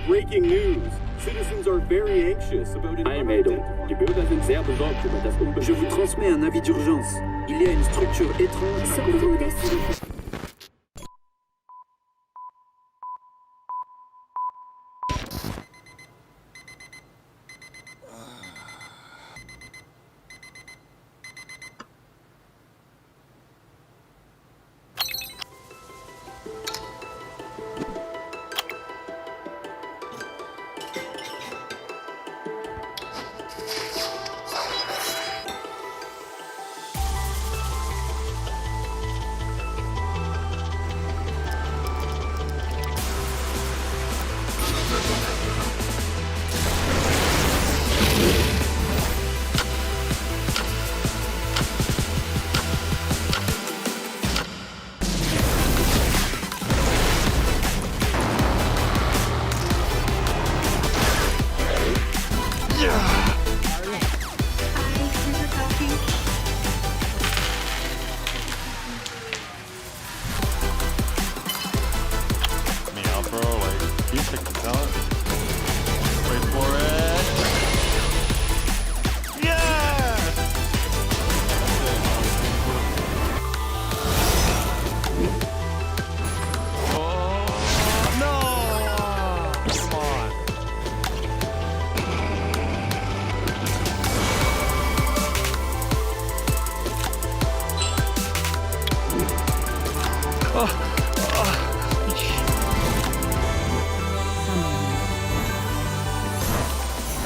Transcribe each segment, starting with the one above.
Breaking news. Citizens are very anxious about an Eilmeldung. Die Bürger sind sehr besorgt über das Je vous Unbekannte. transmets un avis d'urgence. Il y a une structure étrange à côté.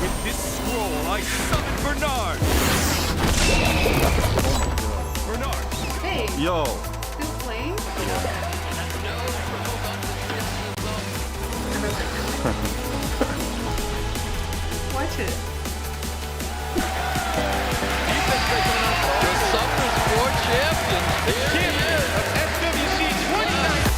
With this scroll, I summon Bernard! Bernard! Hey, Yo, still playing? Watch it. The Summer's War champion. Here he is. SWC 29!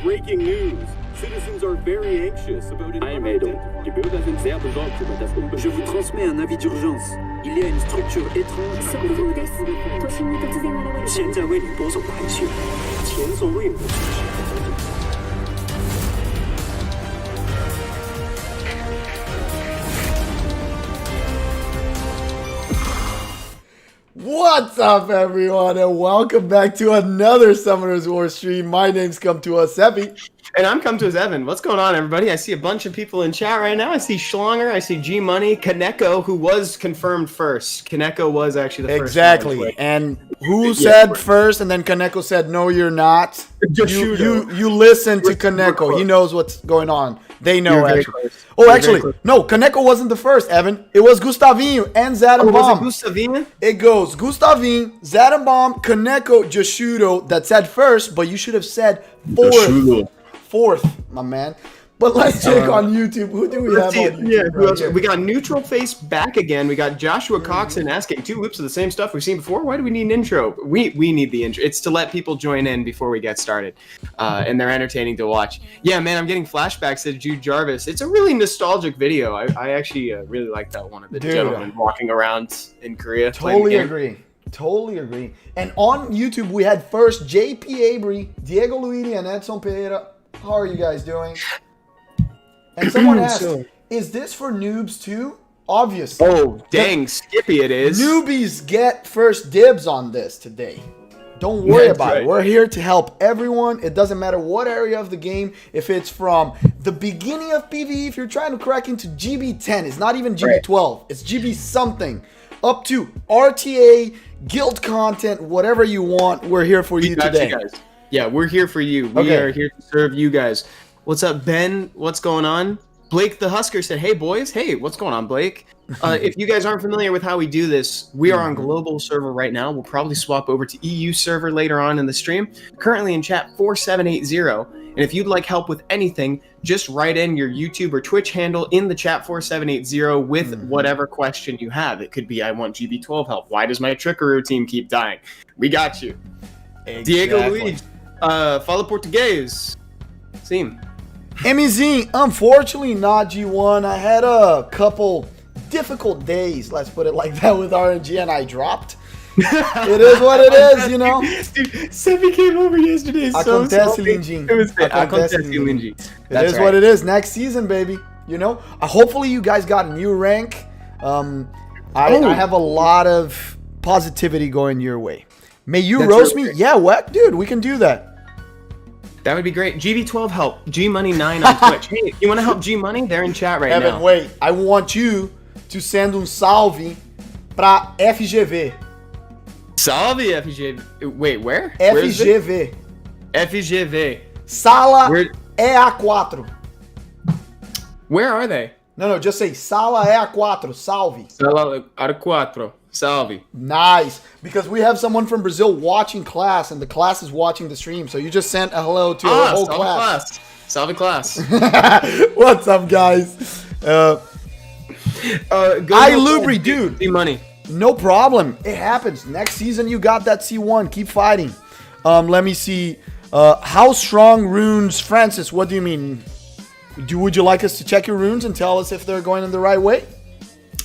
Breaking news. Citizens are very anxious about an Eilmeldung. Die Bürger sind sehr besorgt über das Je Unbekannte. vous transmets un avis d'urgence. Il y a une structure étrange à côté. 都市に突然現れる现在为你播送盘旋，前所未有的剧情。 What's up, everyone, and welcome back to another Summoner's War stream. My name's come to us, Seppi. and I'm come to as Evan. What's going on, everybody? I see a bunch of people in chat right now. I see Schlonger, I see G Money, Kaneko, who was confirmed first. Kaneko was actually the first. Exactly. And who said first, and then Kaneko said, "No, you're not." Just shoot him. You listen to Kaneko. He knows what's going on. They know, You're very actually. close. Oh, You're actually, very close. no, Kaneko wasn't the first, Evan. It was Gustavinho and Zadenbaum. Oh, was it Gustavinho? It goes Gustavinho, Zadenbaum, Kaneko, Joshudo. That said first, but you should have said fourth. Fourth, my man. But let's check on YouTube. Who do we have on YouTube? Yeah, who right else? here? We got Neutral Face back again. We got Joshua Coxon asking 2 loops of the same stuff we've seen before. Why do we need an intro? We need the intro. It's to let people join in before we get started. And they're entertaining to watch. Yeah, man, I'm getting flashbacks to Jude Jarvis. It's a really nostalgic video. I actually really like that one of the gentlemen walking around in Korea. Totally agree. Totally agree. And on YouTube, we had first JP Abry, Diego Luidi, and Edson Pereira. How are you guys doing? And someone asked, is this for noobs too? Obviously. Oh, dang, Skippy it is. Newbies get first dibs on this today. Don't worry about it. We're here to help everyone. It doesn't matter what area of the game. If it's from the beginning of PvE, if you're trying to crack into GB10, it's not even GB12. It's GB something. Up to RTA, guild content, whatever you want. We're here for you today. You guys. Yeah, we're here for you. We are here to serve you guys. What's up, Ben? What's going on? Blake the Husker said, hey, boys. Hey, what's going on, Blake? If you guys aren't familiar with how we do this, we are on global server right now. We'll probably swap over to EU server later on in the stream. Currently in chat 4780. And if you'd like help with anything, just write in your YouTube or Twitch handle in the chat 4780 with whatever question you have. It could be, I want GB12 help. Why does my Trickaroo team keep dying? We got you. Exactly. Diego Luiz, fala português. Sim. MEZ, unfortunately not G1. I had a couple difficult days, let's put it like that, with RNG, and I dropped. It is what it is, you know. Dude, Seppi came over yesterday. Acontece, Lindinho. It was Acontece, Lindinho. It is what it is. Next season, baby. You know. Hopefully, you guys got a new rank. I have a lot of positivity going your way. May you roast me? Yeah, what, dude? We can do that. That would be great. GB12 help. Gmoney9 on Twitch. Hey, you want to help Gmoney? They're in chat right now. Evan, wait. I want you to send salve pra FGV. Salve, FGV. Wait, where? FGV. FGV. Sala EA4. Where are they? No, just say Sala EA4. Salve. Sala EA4. Salve. Nice. Because we have someone from Brazil watching class, and the class is watching the stream. So you just sent a hello to the whole class. Salve class. What's up, guys? Lubri, dude. Money. No problem. It happens. Next season, you got that C1. Keep fighting. Let me see. How strong runes, Francis? What do you mean? Would you like us to check your runes and tell us if they're going in the right way?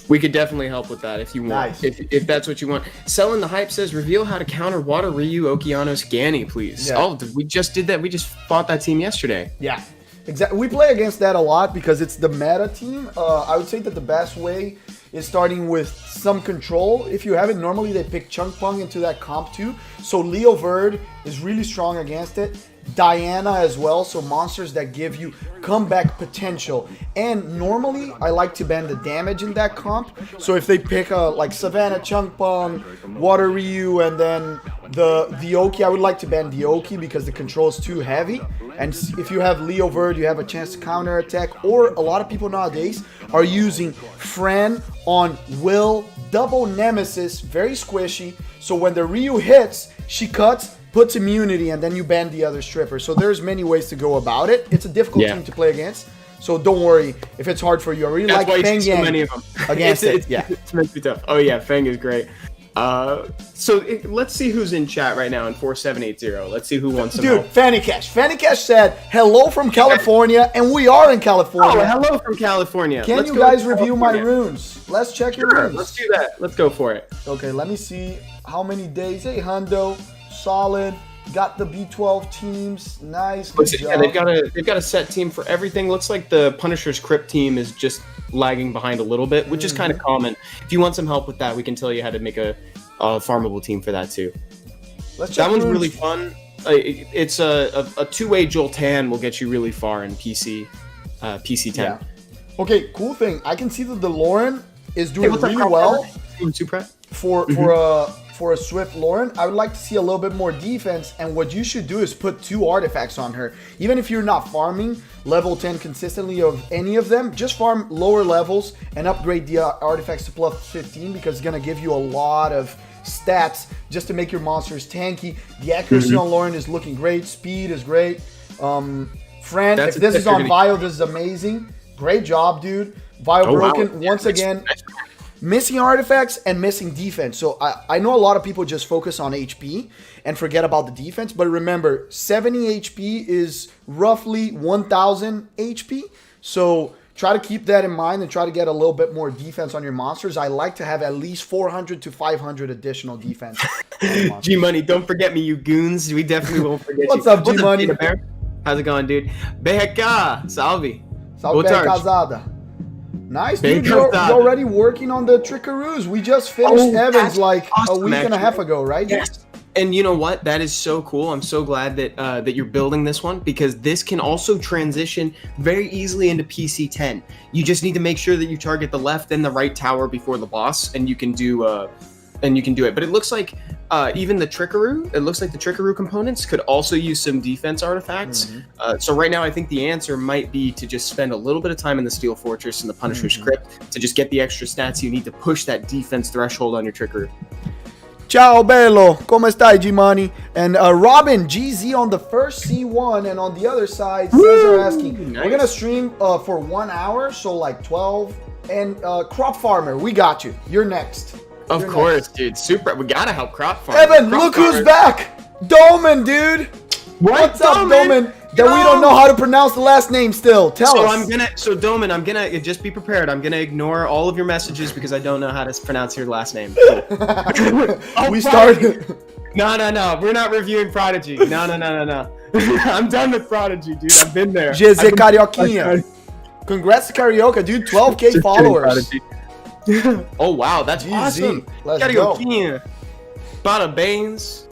We could definitely help with that if you want. Nice. If that's what you want. Selling the Hype says, reveal how to counter Water Ryu Okeanos Gani, please. Yeah. Oh, we just did that. We just fought that team yesterday. Yeah. Exactly. We play against that a lot because it's the meta team. I would say that the best way is starting with some control. If you have it, normally they pick Chunk Pung into that comp too. So Leo Verd is really strong against it. Diana as well, so monsters that give you comeback potential. And normally I like to ban the damage in that comp. So if they pick like Savannah, Chunk Pung, Water Ryu, and then the Oki, I would like to ban the Oki because the control is too heavy. And if you have Leo Verd, you have a chance to counter attack. Or a lot of people nowadays are using Fran on Will, double Nemesis, very squishy. So when the Ryu hits, she cuts, puts immunity, and then you ban the other stripper. So there's many ways to go about it. It's a difficult team to play against. So don't worry if it's hard for you. I really like Feng Yang so many of them. Against it. It's meant to be tough. Oh yeah, Feng is great. Let's see who's in chat right now in 4780. Let's see who wants some help. Fanny Cash. Fanny Cash said, hello from California, and we are in California. Oh, hello from California. Can you guys review my runes? Let's check your runes. Let's do that. Let's go for it. Okay, let me see how many days. Hey, Hundo, solid. Got the B12 teams. Nice. Yeah, they've got a set team for everything. Looks like the Punisher's Crypt team is just lagging behind a little bit, which is kind of common. If you want some help with that, we can tell you how to make a farmable team for that too. That one's really fun. It's a two-way Joltan will get you really far in PC 10. Yeah. Okay, cool for I can see that the Lauren is doing really well for for a Swift Lauren, I would like to see a little bit more defense, and what you should do is put 2 artifacts on her. Even if you're not farming level 10 consistently of any of them, just farm lower levels and upgrade the artifacts to plus 15 because it's going to give you a lot of stats just to make your monsters tanky. The accuracy on Lauren is looking great. Speed is great. Fran, if this is on Vio, this is amazing. Great job, dude. Vio broken once again. Missing artifacts and missing defense. So I know a lot of people just focus on HP and forget about the defense. But remember, 70 HP is roughly 1,000 HP. So try to keep that in mind and try to get a little bit more defense on your monsters. I like to have at least 400 to 500 additional defense. G-Money, don't forget me, you goons. We definitely won't forget What's you. Up, G-Money? How's it going, dude? Beheka, salve. Salve, Casada. Nice, dude. You're already working on the Trickaroos. We just finished Evans like a week and a half ago, right? Yes. And you know what? That is so cool. I'm so glad that that you're building this one because this can also transition very easily into PC 10. You just need to make sure that you target the left and the right tower before the boss, and you can do it. But it looks like even the Trickaroo, it looks like the Trickaroo components could also use some defense artifacts. So right now, I think the answer might be to just spend a little bit of time in the Steel Fortress and the Punisher's Crypt to just get the extra stats you need to push that defense threshold on your Trickaroo. Ciao, bello. ¿Cómo estai, G-Money? And Robin, GZ on the first C1, and on the other side, Cesar asking, nice. We're going to stream for 1 hour, so like 12. And Crop Farmer, we got you. You're next. Of course, dude. Super. We gotta help Crop Farmer. Evan, look who's back. Doman, dude. What's up, Doman? That we don't know how to pronounce the last name still. Tell us. So Doman, I'm gonna just be prepared. I'm gonna ignore all of your messages because I don't know how to pronounce your last name. We started. No. We're not reviewing Prodigy. No. I'm done with Prodigy, dude. I've been there. Jose Carioquinha. Congrats to Carioca, dude. 12K followers. Oh wow, that's awesome. Let's go. Bada Baines.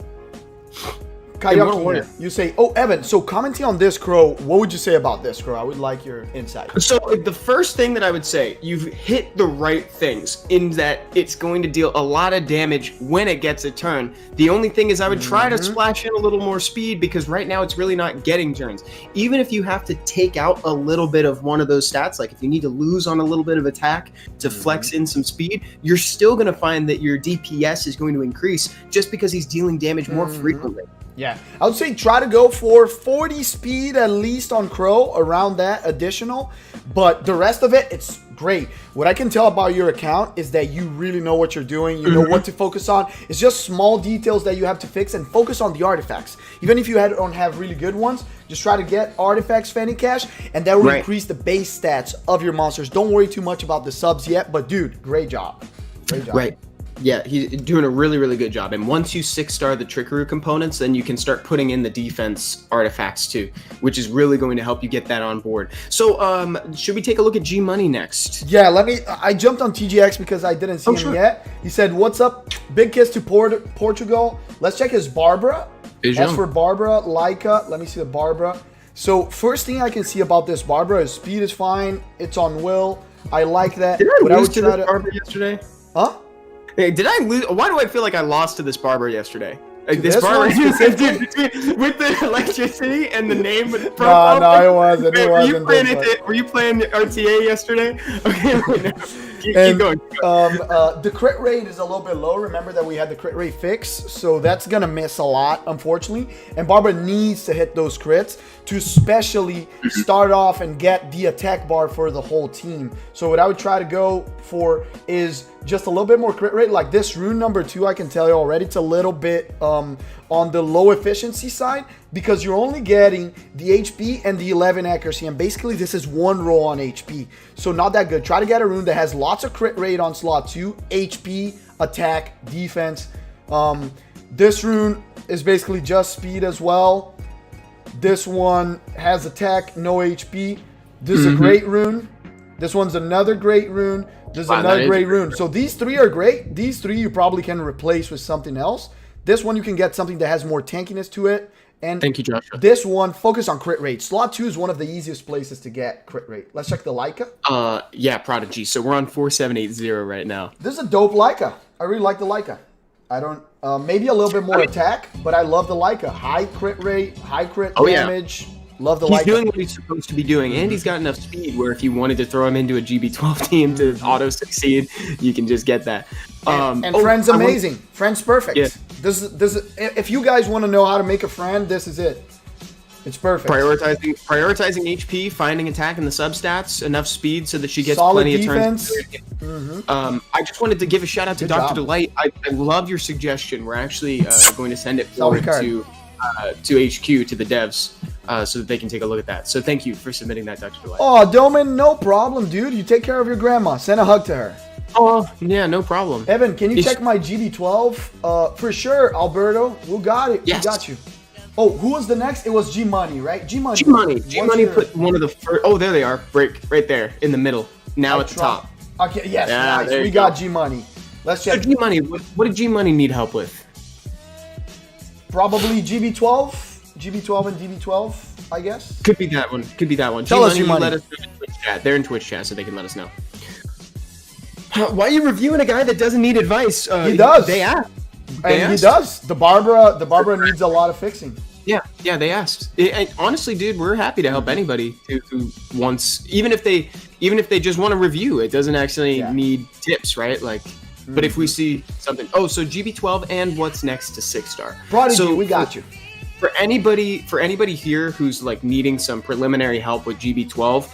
Carioca, you say, oh, Evan, so commenting on this, Crow, what would you say about this, Crow? I would like your insight. So the first thing that I would say, you've hit the right things in that it's going to deal a lot of damage when it gets a turn. The only thing is I would try to splash in a little more speed because right now it's really not getting turns. Even if you have to take out a little bit of one of those stats, like if you need to lose on a little bit of attack to flex in some speed, you're still going to find that your DPS is going to increase just because he's dealing damage more frequently. Yeah, I would say try to go for 40 speed at least on Crow, around that additional, but the rest of it, it's great. What I can tell about your account is that you really know what you're doing. You know what to focus on. It's just small details that you have to fix and focus on the artifacts. Even if you don't have really good ones, just try to get artifacts Fanny Cash, and that will increase the base stats of your monsters. Don't worry too much about the subs yet, but dude, great job. Great job. Right. Yeah, he's doing a really, really good job. And once you 6-star the Trickaroo components, then you can start putting in the defense artifacts too, which is really going to help you get that on board. So, should we take a look at G-Money next? Yeah, I jumped on TGX because I didn't see him yet. He said, what's up? Big kiss to Portugal. Let's check his Barbara. As for Barbara, Leica, let me see the Barbara. So, first thing I can see about this Barbara is speed is fine. It's on will. I like that. Did I lose to this Barbara yesterday? Huh? Hey, did I lose? Why do I feel like I lost to this barber yesterday? Like this barber with the electricity and the name with the profile. No, it wasn't. It wasn't. Were you playing RTA yesterday? Okay, wait, no. Keep going. The crit rate is a little bit low. Remember that we had the crit rate fix, so that's gonna miss a lot, unfortunately. And Barbara needs to hit those crits to especially start off and get the attack bar for the whole team. So what I would try to go for is just a little bit more crit rate. Like this rune number 2, I can tell you already, it's a little bit on the low efficiency side because you're only getting the HP and the 11 accuracy, and basically this is 1 roll on HP, so not that good. Try to get a rune that has lots of crit rate on slot 2, HP, attack, defense. This rune is basically just speed as well. This one has attack, no HP. This is a great rune. This one's another great rune. This is another great rune. So these 3 are great. These 3 you probably can replace with something else. This one you can get something that has more tankiness to it. And thank you, Joshua. This one, focus on crit rate. Slot 2 is one of the easiest places to get crit rate. Let's check the Leica. Yeah, Prodigy. So we're on 4780 right now. This is a dope Leica. I really like the Leica. I don't. Maybe a little bit more attack, but I love the Leica. High crit rate, high crit damage. Love the Leica. He's doing what he's supposed to be doing, and he's got enough speed where if you wanted to throw him into a GB12 team to auto succeed, you can just get that. And Friend's amazing. Friend's perfect. Yeah. If you guys want to know how to make a Friend, this is it. It's perfect. Prioritizing HP, finding attack in the substats, enough speed so that she gets solid plenty defense. of turns. I just wanted to give a shout out to Dr. Delight. I love your suggestion. We're actually going to send it forward to HQ, to the devs, so that they can take a look at that. So thank you for submitting that, Dr. Delight. Oh, Doman, no problem, dude. You take care of your grandma. Send a hug to her. Oh, yeah, no problem. Evan, can you check my GB12? For sure, Alberto. We got it. Yes. We got you. Oh, who was the next? It was G Money, right? G Money. G Money put one of the first. Oh, there they are. Break right there in the middle. Now at the top. Okay, yes, nice. We got G Money. Let's check. So G Money, what did G Money need help with? Probably GB12 and DB12, I guess. Could be that one. Tell us, G-Money. Let us know in Twitch chat. They're in Twitch chat, so they can let us know. Why are you reviewing a guy that doesn't need advice? He does. They asked. He does. The Barbara needs a lot of fixing. Yeah, they asked. And honestly, dude, we're happy to help anybody who wants, even if they just want to review. It doesn't actually need tips, right? Like, but if we see something, so GB12 and what's next to 6-star. Prodigy, so we got you. For anybody here who's like needing some preliminary help with GB12,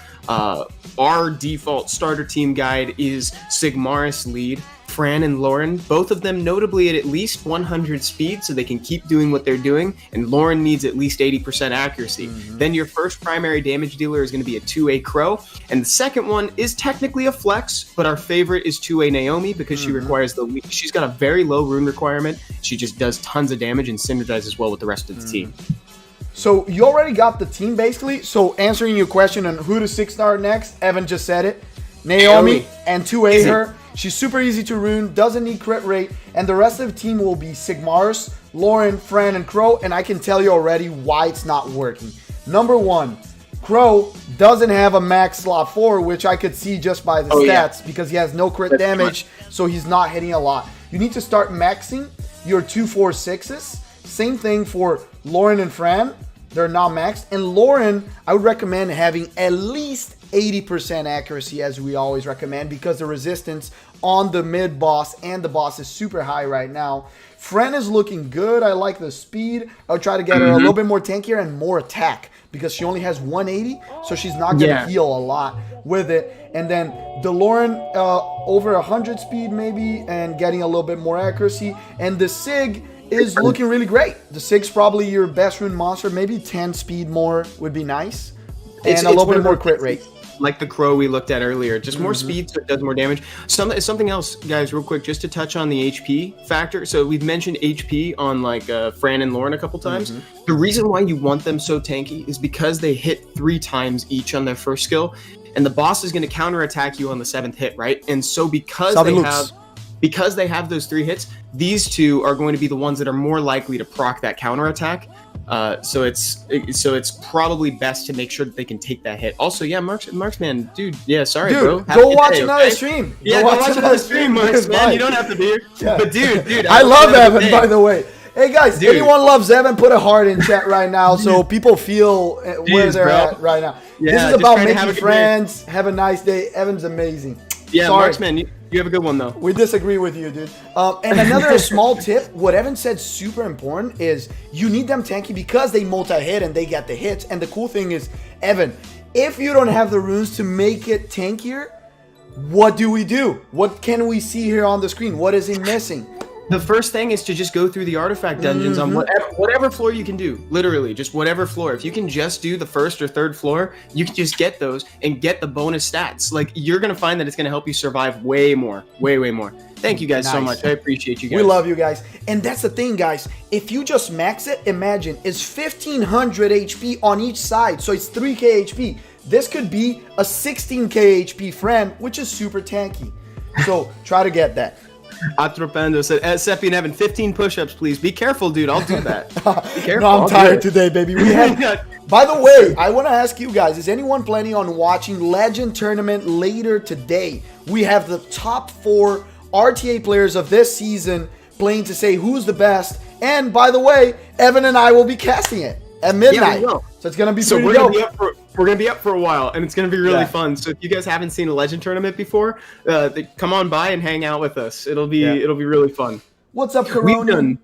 our default starter team guide is Sigmaris lead, Fran and Lauren, both of them notably at least 100 speed so they can keep doing what they're doing, and Lauren needs at least 80% accuracy. Then your first primary damage dealer is going to be a 2A Crow, and the second one is technically a flex, but our favorite is 2A Naomi because she requires she's got a very low rune requirement. She just does tons of damage and synergizes well with the rest of the team. So you already got the team basically. So answering your question on who to 6-star next, Evan just said it. Naomi and 2A her. She's super easy to rune, doesn't need crit rate, and the rest of the team will be Sigmaris, Lauren, Fran, and Crow, and I can tell you already why it's not working. Number one, Crow doesn't have a max slot 4, which I could see just by the stats because he has no crit damage, so he's not hitting a lot. You need to start maxing your 2-4-6s. Same thing for Lauren and Fran. They're not maxed. And Lauren, I would recommend having at least 80% accuracy, as we always recommend, because the resistance on the mid boss and the boss is super high right now. Fran is looking good. I like the speed. I'll try to get her a little bit more tankier and more attack because she only has 180, so she's not going to heal a lot with it. And then the Lauren over 100 speed maybe and getting a little bit more accuracy. And the Sig is looking really great. The Sig's probably your best rune monster. Maybe 10 speed more would be nice. And a little bit more crit rate. Like the Crow we looked at earlier, just more speed so it does more damage. Something else, guys, real quick, just to touch on the HP factor. So we've mentioned HP on like Fran and Lauren a couple times. The reason why you want them so tanky is because they hit 3 times each on their first skill, and the boss is going to counterattack you on the 7th hit, right? And so because they have those 3 hits, these two are going to be the ones that are more likely to proc that counterattack. So it's probably best to make sure that they can take that hit. Also, Marksman, dude, sorry, bro. Go watch another stream. Go watch another stream, Marksman. You don't have to be here. Yeah. But dude, I love Evan, by the way. Hey guys, anyone loves Evan, put a heart in chat right now so people feel where they're at right now. This is about making friends. Have a nice day. Evan's amazing. Yeah, Marksman, you have a good one, though. We disagree with you, dude. And another small tip, what Evan said super important is you need them tanky because they multi-hit and they get the hits. And the cool thing is, Evan, if you don't have the runes to make it tankier, what do we do? What can we see here on the screen? What is it missing? The first thing is to just go through the artifact dungeons on whatever floor you can do. Literally, just whatever floor. If you can just do the first or third floor, you can just get those and get the bonus stats. Like, you're going to find that it's going to help you survive way more. Way more. Thank you guys so much. I appreciate you guys. We love you guys. And that's the thing, guys. If you just max it, imagine it's 1500 HP on each side. So it's 3k HP. This could be a 16k HP friend, which is super tanky. So try to get that. Atropendo said, Seppi and Evan, 15 push-ups, please. Be careful, dude. I'll do that. Be careful. No, I'm tired today, baby. We have. By the way, I want to ask you guys, is anyone planning on watching Legend Tournament later today? We have the top 4 RTA players of this season playing to say who's the best. And by the way, Evan and I will be casting it at midnight. will. So it's gonna be So pretty we're dope. gonna be up for a while, and it's gonna be really Yeah. fun. So if you guys haven't seen a Legend tournament before, come on by and hang out with us. It'll be really fun. What's up, Coronian?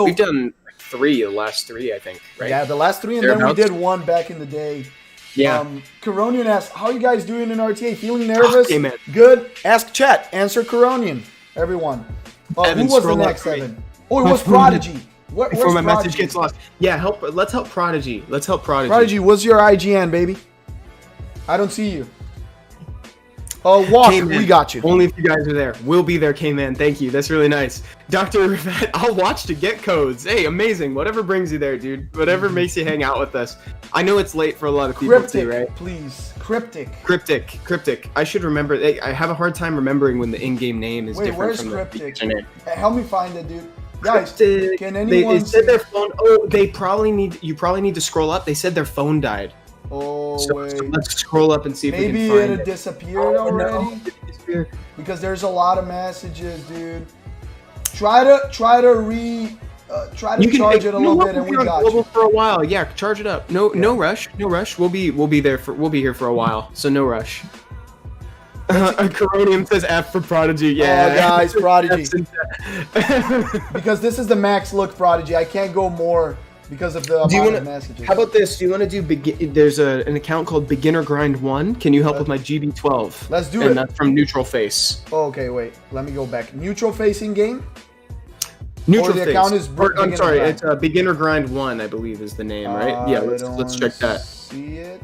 We've done the last three, I think, right? Yeah, the last 3, and then we did one back in the day. Yeah. Coronian asks, how are you guys doing in RTA? Feeling nervous? Okay, man. Good. Ask chat. Answer Coronian. Everyone. Who Evan, was the scroll up next, for me. Evan? Oh, it was Prodigy. Where's Before my Prodigy? message gets lost. Yeah, let's help Prodigy. Let's help Prodigy. Prodigy, what's your IGN, baby? I don't see you. Walk, K-Man, we got you. Only if you guys are there. We'll be there, K-Man. Thank you. That's really nice. Dr. Rivette, I'll watch to get codes. Hey, amazing. Whatever brings you there, dude. Whatever makes you hang out with us. I know it's late for a lot of people Cryptic, too, right? please. Cryptic. Cryptic. I should remember. I have a hard time remembering when the in-game name is Wait, different where's from Cryptic? the name. Help me find it, dude. Guys, Cryptic. can They anyone said see? their phone. Oh, they probably need. You probably need to scroll up. They said their phone died. Oh, So wait. let's scroll up and see if Maybe we can find it it. disappeared Oh, no. already. It disappeared. Because there's a lot of messages, dude. Try to charge it a little bit, and we got global you. for a while. Yeah, charge it up. No rush. No rush. We'll be here for a while. So no rush. Coronium says F for Prodigy. Yeah, Oh, guys, Prodigy. F. Because this is the max look Prodigy. I can't go more because of the Do you amount want of messages. How about this? Do you want to do There's an account called Beginner Grind 1. Can you help with my GB12? Let's do and it. that's from Neutral Face. Oh, okay, wait. Let me go back. Neutral facing game? Neutral the Face. account is I'm Beginner sorry, Grind. it's Beginner Grind 1, I believe is the name, right? Yeah, let's check that. See it.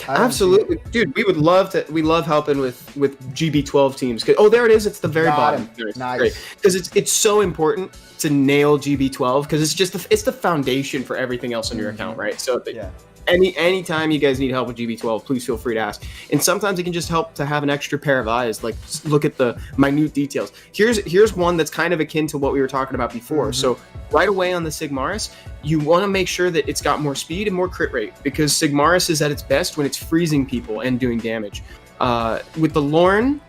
I don't see Absolutely, dude. We love helping with GB12 teams. Oh, there it is. It's the very Got bottom. it. Nice. Great. Because it's so important to nail GB12 because it's the foundation for everything else on your account, right? So Yeah. anytime you guys need help with GB12, please feel free to ask. And sometimes it can just help to have an extra pair of eyes, like just look at the minute details. Here's one that's kind of akin to what we were talking about before. So right away on the Sigmaris, you want to make sure that it's got more speed and more crit rate because Sigmaris is at its best when it's freezing people and doing damage. With the Lorne,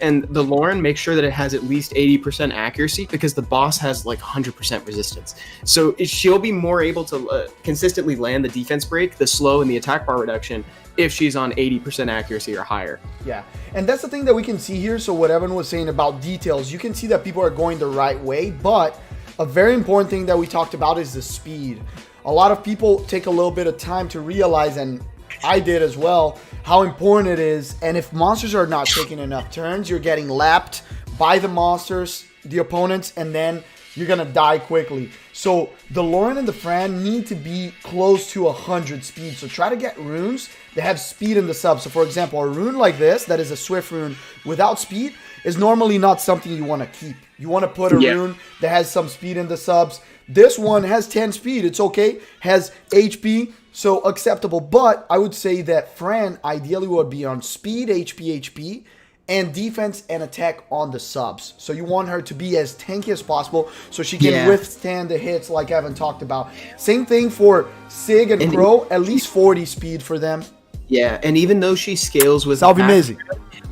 make sure that it has at least 80% accuracy because the boss has like 100% resistance. So she'll be more able to consistently land the defense break, the slow, and the attack bar reduction if she's on 80% accuracy or higher. Yeah, and that's the thing that we can see here. So what Evan was saying about details, you can see that people are going the right way, but a very important thing that we talked about is the speed. A lot of people take a little bit of time to realize, and I did as well, how important it is. And if monsters are not taking enough turns, you're getting lapped by the monsters, the opponents, and then you're gonna die quickly. So the Lauren and the Fran need to be close to 100 speed. So try to get runes that have speed in the sub. So for example, a rune like this, that is a Swift rune without speed, is normally not something you want to keep. You want to put a rune that has some speed in the subs. This one has 10 speed. It's okay. Has HP, so acceptable. But I would say that Fran ideally would be on speed, HP, and defense and attack on the subs. So you want her to be as tanky as possible so she can withstand the hits like Evan talked about. Same thing for Sig and Crow, at least 40 speed for them. Yeah, and even though she scales with Salve Mezi.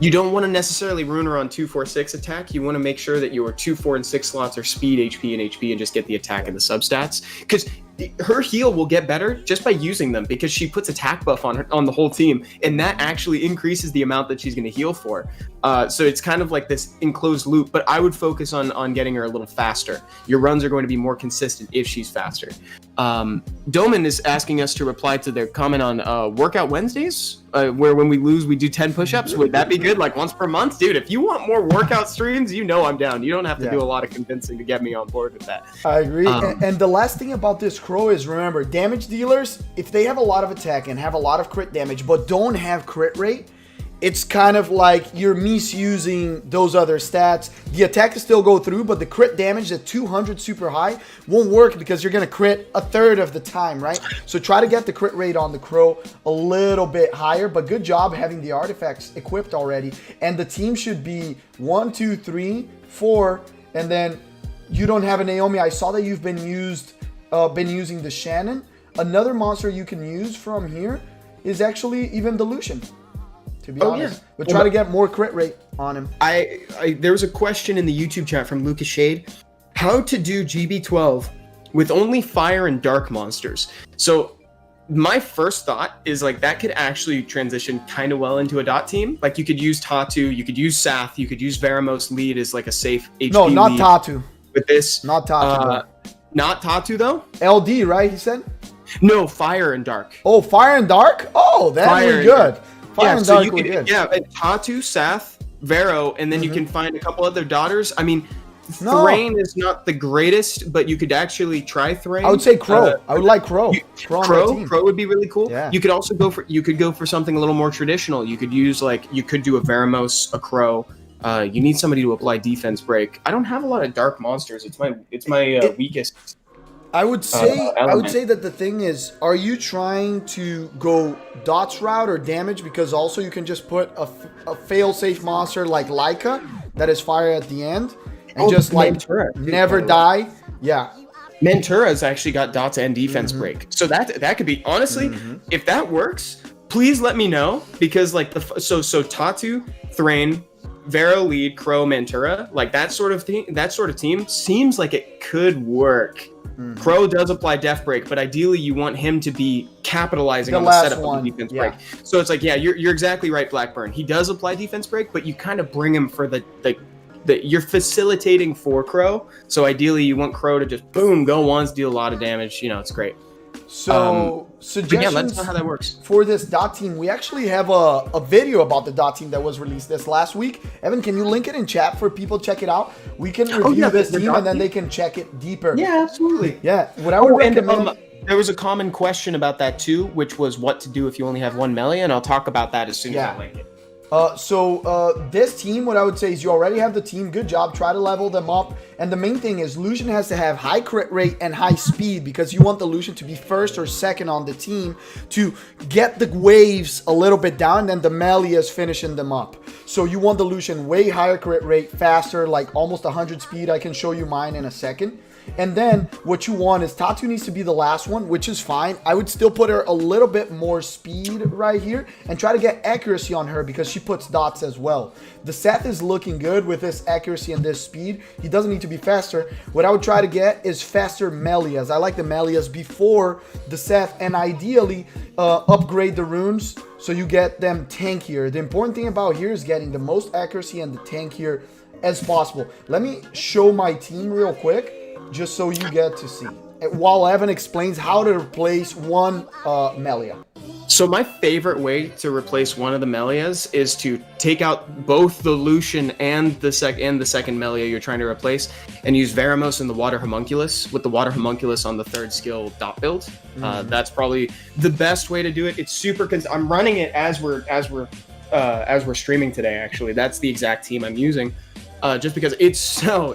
you don't want to necessarily rune her on 2, 4, 6 attack. You want to make sure that your 2, 4, and 6 slots are speed, HP, and just get the attack and the substats. Because her heal will get better just by using them because she puts attack buff on the whole team, and that actually increases the amount that she's going to heal for. So it's kind of like this enclosed loop, but I would focus on getting her a little faster. Your runs are going to be more consistent if she's faster. Doman is asking us to reply to their comment on Workout Wednesdays, where when we lose, we do 10 push-ups. Would that be good? Like once per month? Dude, if you want more workout streams, you know I'm down. You don't have to do a lot of convincing to get me on board with that. I agree. And the last thing about this Crow is, remember, damage dealers, if they have a lot of attack and have a lot of crit damage, but don't have crit rate, it's kind of like you're misusing those other stats. The attack can still go through, but the crit damage at 200 super high won't work because you're going to crit a third of the time, right? So try to get the crit rate on the Crow a little bit higher, but good job having the artifacts equipped already. And the team should be 1, 2, 3, 4, and then you don't have a Naomi. I saw that you've been using the Shannon. Another monster you can use from here is actually even the Lucian. to be Oh, honest. yeah. But Well, try to get more crit rate on him. There was a question in the YouTube chat from Lucas Shade. How to do GB12 with only fire and dark monsters. So my first thought is like that could actually transition kind of well into a dot team. Like you could use Tatu, you could use Sath, you could use Veramos lead as like a safe HP No, not lead Tatu. with this. Not Tatu. Not Tatu though? LD, right? He said? No, fire and dark. Oh, fire and dark? Oh, that's Fire really and good. dark. Fire and so dark you were could, good. yeah, and Tatu, Sath, Vero, and then you can find a couple other daughters. I mean, No. Thrain is not the greatest, but you could actually try Thrain. I would say Crow. I would like Crow. Crow on that team. Crow would be really cool. Yeah. You could also go for something a little more traditional. You could use you could do a Veramos, a Crow. You need somebody to apply defense break. I don't have a lot of dark monsters. It's my weakest. I would say element. that the thing is, are you trying to go dots route or damage? Because also you can just put a fail-safe monster like Laika that is fire at the end and just like Mentura, too, never by the way. die. Yeah. Mentura's actually got dots and defense break, so that could be honestly, if that works, please let me know because like so Tatu, Thrain, Vero lead, Crow, Mentura, like that sort of team seems like it could work. Crow does apply def break, but ideally you want him to be capitalizing on the last setup one, of the defense yeah. break. So it's like, yeah, you're exactly right, Blackburn. He does apply defense break, but you kind of bring him for the you're facilitating for Crow. So ideally you want Crow to just boom, go once, deal a lot of damage. It's great. So But suggestions yeah, let's know how that works. for this dot team. We actually have a video about the dot team that was released this last week. Evan, can you link it in chat for people to check it out? We can review this the team dot and then team? they can check it deeper. Yeah, absolutely. Yeah. What I would recommend. There was a common question about that too, which was what to do if you only have one melee, and I'll talk about that as soon as I link it. This team, what I would say is you already have the team. Good job. Try to level them up. And the main thing is Lucian has to have high crit rate and high speed because you want the Lucian to be first or second on the team to get the waves a little bit down, and then the melee is finishing them up. So you want the Lucian way higher crit rate, faster, like almost 100 speed. I can show you mine in a second. And then what you want is Tatu needs to be the last one, which is fine. I would still put her a little bit more speed right here and try to get accuracy on her because she puts dots as well. The Seth is looking good with this accuracy and this speed. He doesn't need to be faster. What I would try to get is faster Melias. I like the Melias before the Seth, and ideally upgrade the runes so you get them tankier. The important thing about here is getting the most accuracy and the tankier as possible. Let me show my team real quick, just so you get to see, while Evan explains how to replace one Melia. So my favorite way to replace one of the Melias is to take out both the Lucian and the second Melia you're trying to replace, and use Veramos and the Water Homunculus with the Water Homunculus on the third skill dot build. That's probably the best way to do it. It's super. I'm running it as we're streaming today. Actually, that's the exact team I'm using. Just because it's so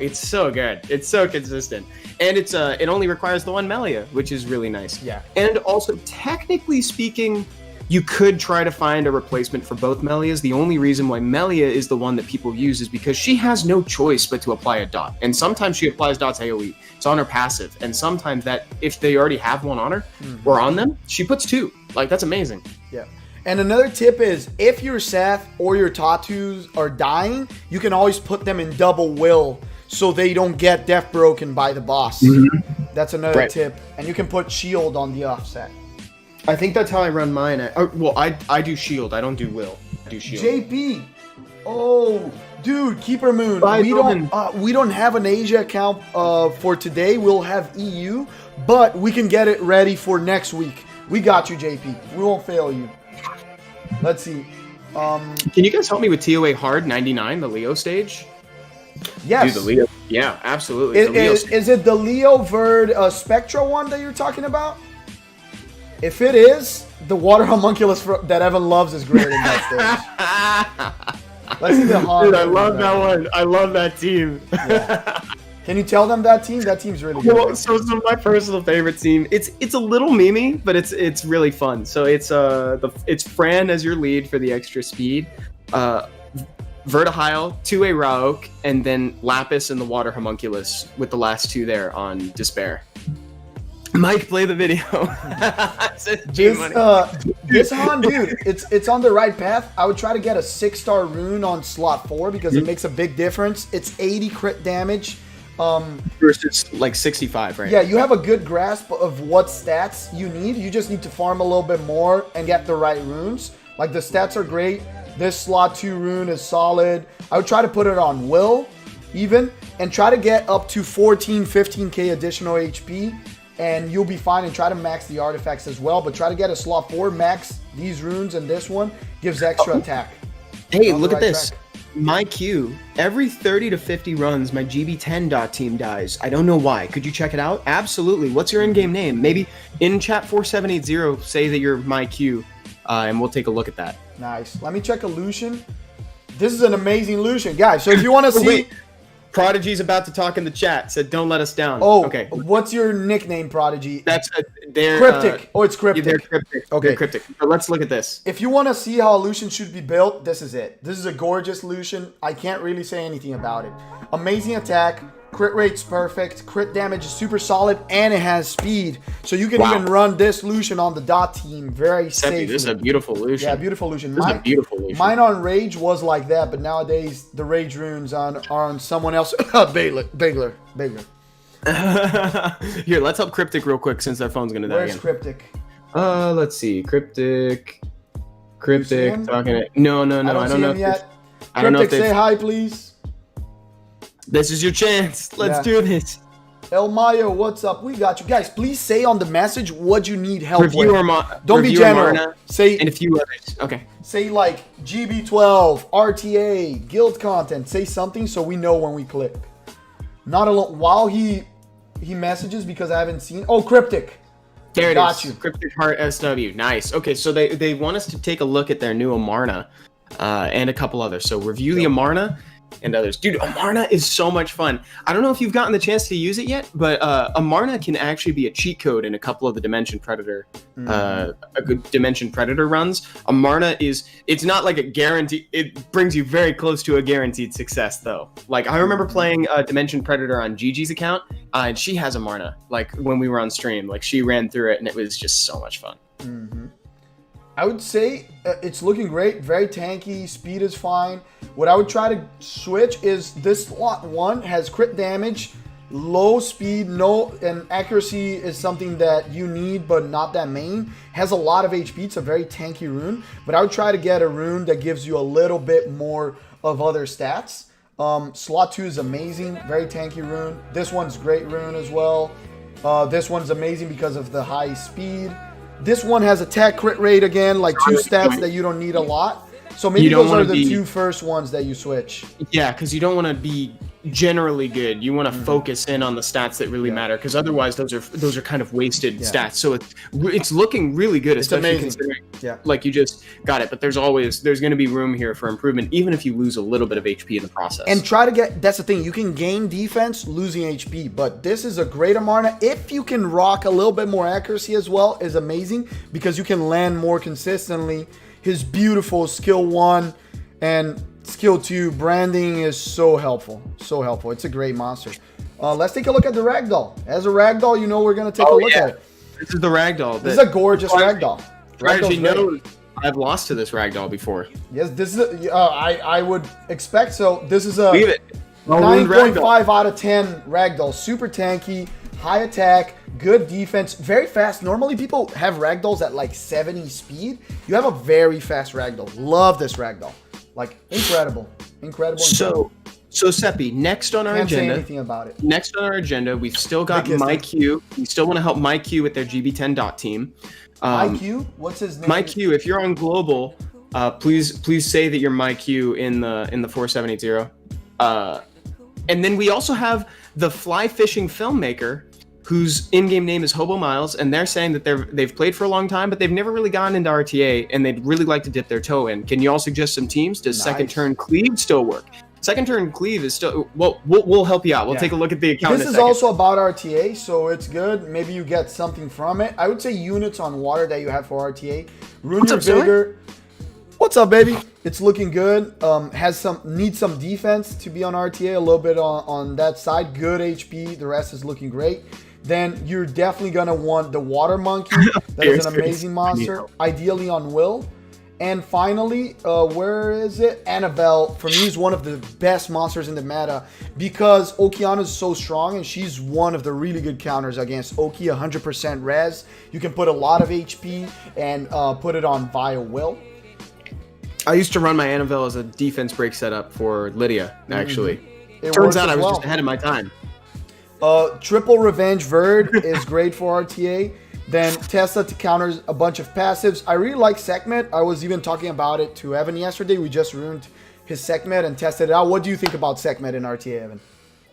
good, it's so consistent, and it only requires the one Melia, which is really nice. Yeah. And also, technically speaking, you could try to find a replacement for both Melias. The only reason why Melia is the one that people use is because she has no choice but to apply a dot, and sometimes she applies dots AOE. It's on her passive, and sometimes that if they already have one on her or on them, she puts two. Like that's amazing. Yeah. And another tip is, if your Seth or your Tatus are dying, you can always put them in double will so they don't get death broken by the boss. That's another tip. And you can put shield on the offset. I think that's how I run mine. I do shield. I don't do will. I do shield. JP. Oh, dude, Keeper Moon. Bye, We don't have an Asia account for today. We'll have EU, but we can get it ready for next week. We got you, JP. We won't fail you. Let's see. Can you guys help me with TOA Hard 99, the Leo stage? Yes. Dude, the Leo. Yeah, absolutely. The Leo stage. Is it the Leo Verd Spectra one that you're talking about? If it is, the Water Homunculus that Evan loves is great in that stage. Let's see the hard. Dude, I love that one. I love that team. Yeah. Can you tell them that team? That team's really good. Well, so my personal favorite team. It's a little memey, but it's really fun. So it's Fran as your lead for the extra speed, Vertihile, 2A Rauk, and then Lapis and the Water Homunculus with the last two there on Despair. Mike, play the video. Says G This, Money. this Han, dude, it's on the right path. I would try to get a 6-star rune on slot 4 because it makes a big difference. It's 80 crit damage. Versus like 65, right? Yeah, you have a good grasp of what stats you need. You just need to farm a little bit more and get the right runes. Like, the stats are great. This slot 2 rune is solid. I would try to put it on Will, even, and try to get up to 14, 15k additional HP, and you'll be fine. And try to max the artifacts as well, but try to get a slot 4, max these runes, and this one gives extra attack. Hey, On the look at right this. track. My Q, every 30 to 50 runs, my GB10 team dies. I don't know why. Could you check it out? Absolutely. What's your in-game name? Maybe in chat 4780, say that you're my Q, and we'll take a look at that. Nice. Let me check a Lucian. This is an amazing Lucian, guys. So if you want to see... Wait. Prodigy's about to talk in the chat. Said, "Don't let us down." Oh, okay. What's your nickname, Prodigy? That's they're Cryptic. Oh, it's Cryptic. They're cryptic. Okay. They're cryptic. But let's look at this. If you want to see how a Lucian should be built, this is it. This is a gorgeous Lucian. I can't really say anything about it. Amazing attack. Crit rate's perfect. Crit damage is super solid, and it has speed. So you can even run this Lucian on the dot team very Seppi, safely. this is a beautiful Lucian. Yeah, beautiful Lucian. This is a beautiful Lucian. Mine on Rage was like that, but nowadays the Rage runes are on someone else. Bagler. Here, let's help Cryptic real quick since their phone's gonna die Where's again. Cryptic? Let's see. Cryptic see him? talking to... No, I don't see him yet. I don't know if Cryptic, say they've... hi, please. This is your chance. Let's Yeah. do this. El Mayo, what's up? We got you. Guys, please say on the message what you need help Review with. Don't be general. Marna, Say and a few others. Okay. say like GB12, RTA, guild content. Say something so we know when we click. Not alone while he messages because I haven't seen. Oh, Cryptic. There it Got is. you. Cryptic Heart SW. Nice. Okay, so they want us to take a look at their new Amarna and a couple others. So review the Amarna and others. Dude, Amarna is so much fun. I don't know if you've gotten the chance to use it yet, but Amarna can actually be a cheat code in a couple of the Dimension Predator a good Dimension Predator runs. Amarna it's not like a guarantee. It brings you very close to a guaranteed success though. Like I remember playing Dimension Predator on Gigi's account, and she has Amarna. Like when we were on stream, like she ran through it and it was just so much fun. I would say it's looking great, very tanky, speed is fine. What I would try to switch is this slot 1 has crit damage, low speed, and accuracy is something that you need but not that main. Has a lot of HP, it's a very tanky rune, but I would try to get a rune that gives you a little bit more of other stats. Slot 2 is amazing, very tanky rune. This one's great rune as well. This one's amazing because of the high speed. This one has attack crit rate again, like 2 stats that you don't need a lot. So maybe those are the 2 first ones that you switch. Yeah, because you don't want to be generally good. You want to focus in on the stats that really matter, because otherwise those are kind of wasted stats. So it's looking really good, especially amazing. considering Yeah. like you just got it. But there's going to be room here for improvement, even if you lose a little bit of HP in the process. And try to get, that's the thing, you can gain defense losing HP, but this is a great Amarna. If you can rock a little bit more accuracy as well, is amazing, because you can land more consistently. His beautiful skill 1 and skill 2 branding is so helpful. So helpful. It's a great monster. Let's take a look at the ragdoll. As a ragdoll, you know we're going to take a look at it. This is the ragdoll. This is a gorgeous ragdoll. I actually Ragdoll's great. know I've lost to this ragdoll before. Yes, this is I would expect so. This is a Leave it. 9.5 out of 10 ragdoll. Super tanky, high attack, good defense, very fast. Normally people have ragdolls at like 70 speed. You have a very fast ragdoll. Love this ragdoll. Like incredible. So Seppi, next on our Can't say agenda. anything about it. Next on our agenda, we've still got MyQ. We still want to help MyQ with their GB10 team. IQ? What's his name? MyQ, if you're on global, please say that you're MyQ in the 4780. And then we also have the fly fishing filmmaker, whose in-game name is Hobo Miles, and they're saying that they've played for a long time, but they've never really gone into RTA, and they'd really like to dip their toe in. Can you all suggest some teams? Does second turn cleave still work? Second turn cleave is still we'll help you out. We'll take a look at the account. This is also about RTA, so it's good. Maybe you get something from it. I would say units on water that you have for RTA. Rune your bigger. What's up, baby? It's looking good. Needs some defense to be on RTA, a little bit on that side. Good HP. The rest is looking great. then you're definitely going to want the Water Monkey. That is an amazing monster, ideally on Will. And finally, where is it? Annabelle, for me, is one of the best monsters in the meta because Okeana is so strong, and she's one of the really good counters against Oki, 100% res. You can put a lot of HP and put it on via Will. I used to run my Annabelle as a defense break setup for Lydia, actually. It Turns out works I as was well. just ahead of my time. Triple Revenge Verd is great for RTA. Then Tessa to counter a bunch of passives. I really like Sekhmet. I was even talking about it to Evan yesterday. We just ruined his Sekhmet and tested it out. What do you think about Sekhmet in RTA, Evan?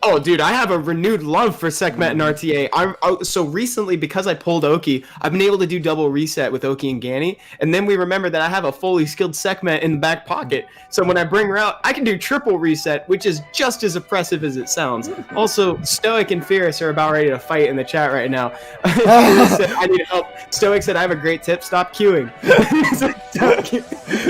Oh, dude, I have a renewed love for Sekhmet and RTA. So recently, because I pulled Oki, I've been able to do double reset with Oki and Gani. And then we remember that I have a fully skilled Sekhmet in the back pocket. So when I bring her out, I can do triple reset, which is just as oppressive as it sounds. Also, Stoic and Fierce are about ready to fight in the chat right now. I need help. Stoic said, I have a great tip. Stop queuing.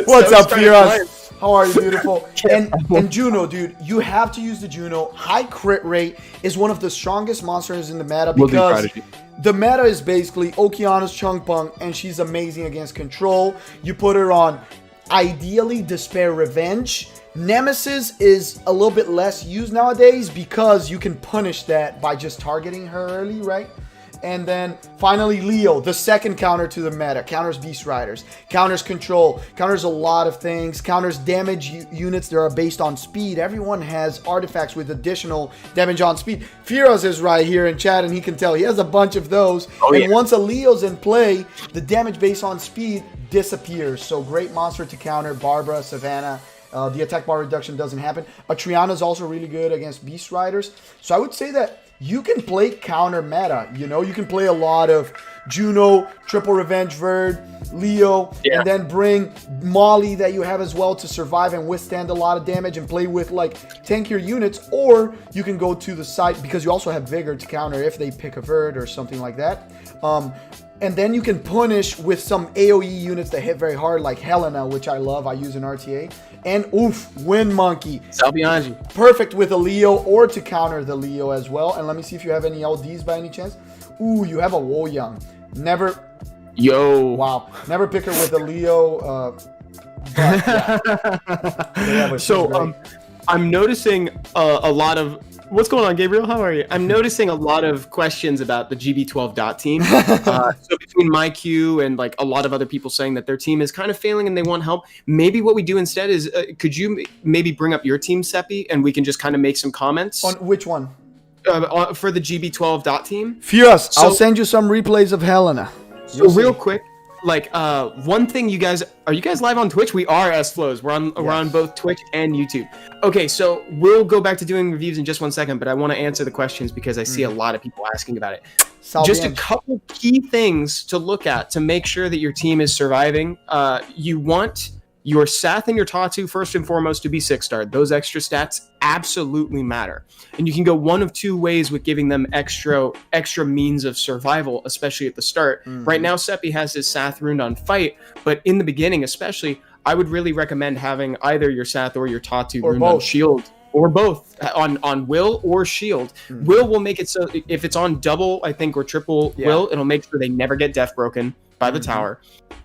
What's up, Fierce? How are you, beautiful? And Juno, dude, you have to use the Juno. High crit rate is one of the strongest monsters in the meta because the meta is basically Okeana's Chunk Punk, and she's amazing against control. You put her on, ideally, Despair Revenge. Nemesis is a little bit less used nowadays because you can punish that by just targeting her early, right? And then finally Leo, the second counter to the meta. Counters Beast Riders, counters Control, counters a lot of things, counters damage units that are based on speed. Everyone has artifacts with additional damage on speed. Firas is right here in chat, and he can tell he has a bunch of those. And once a Leo's in play, the damage based on speed disappears. So great monster to counter Barbara, Savannah. The attack bar reduction doesn't happen. Triana is also really good against Beast Riders. So I would say that you can play counter meta. You know, you can play a lot of Juno, Triple Revenge Verd, Leo, and then bring Molly that you have as well to survive and withstand a lot of damage and play with like tankier units. Or you can go to the side because you also have Vigor to counter if they pick a Verd or something like that. And then you can punish with some AoE units that hit very hard, like Helena, which I love. I use in RTA. And Wind Monkey. Salbianji. Perfect with a Leo or to counter the Leo as well. And let me see if you have any LDs by any chance. Ooh, you have a Woyoung. Never. Yo. Wow. Never pick her with a Leo. So I'm noticing a lot of. What's going on, Gabriel? How are you? I'm noticing a lot of questions about the GB12 dot team. So between my queue and like a lot of other people saying that their team is kind of failing and they want help. Maybe what we do instead is, could you maybe bring up your team, Seppi, and we can just kind of make some comments? On which one? For the GB12 dot team. Fierce, I'll send you some replays of Helena. So real quick, like one thing, are you guys live on Twitch? We are S-Flows. We're on both Twitch and YouTube. Okay, so we'll go back to doing reviews in just 1 second, but I want to answer the questions because I see a lot of people asking about it. Just a couple key things to look at to make sure that your team is surviving. You want your Sath and your Tatu first and foremost to be 6-star. Those extra stats absolutely matter. And you can go one of two ways with giving them extra means of survival, especially at the start. Right now, Seppi has his Sath ruined on fight, but in the beginning especially, I would really recommend having either your Sath or your Tatu ruined on shield. Or both, on Will or Shield. Will will make it so if it's on double, I think, or triple Will, it'll make sure they never get death broken by the tower.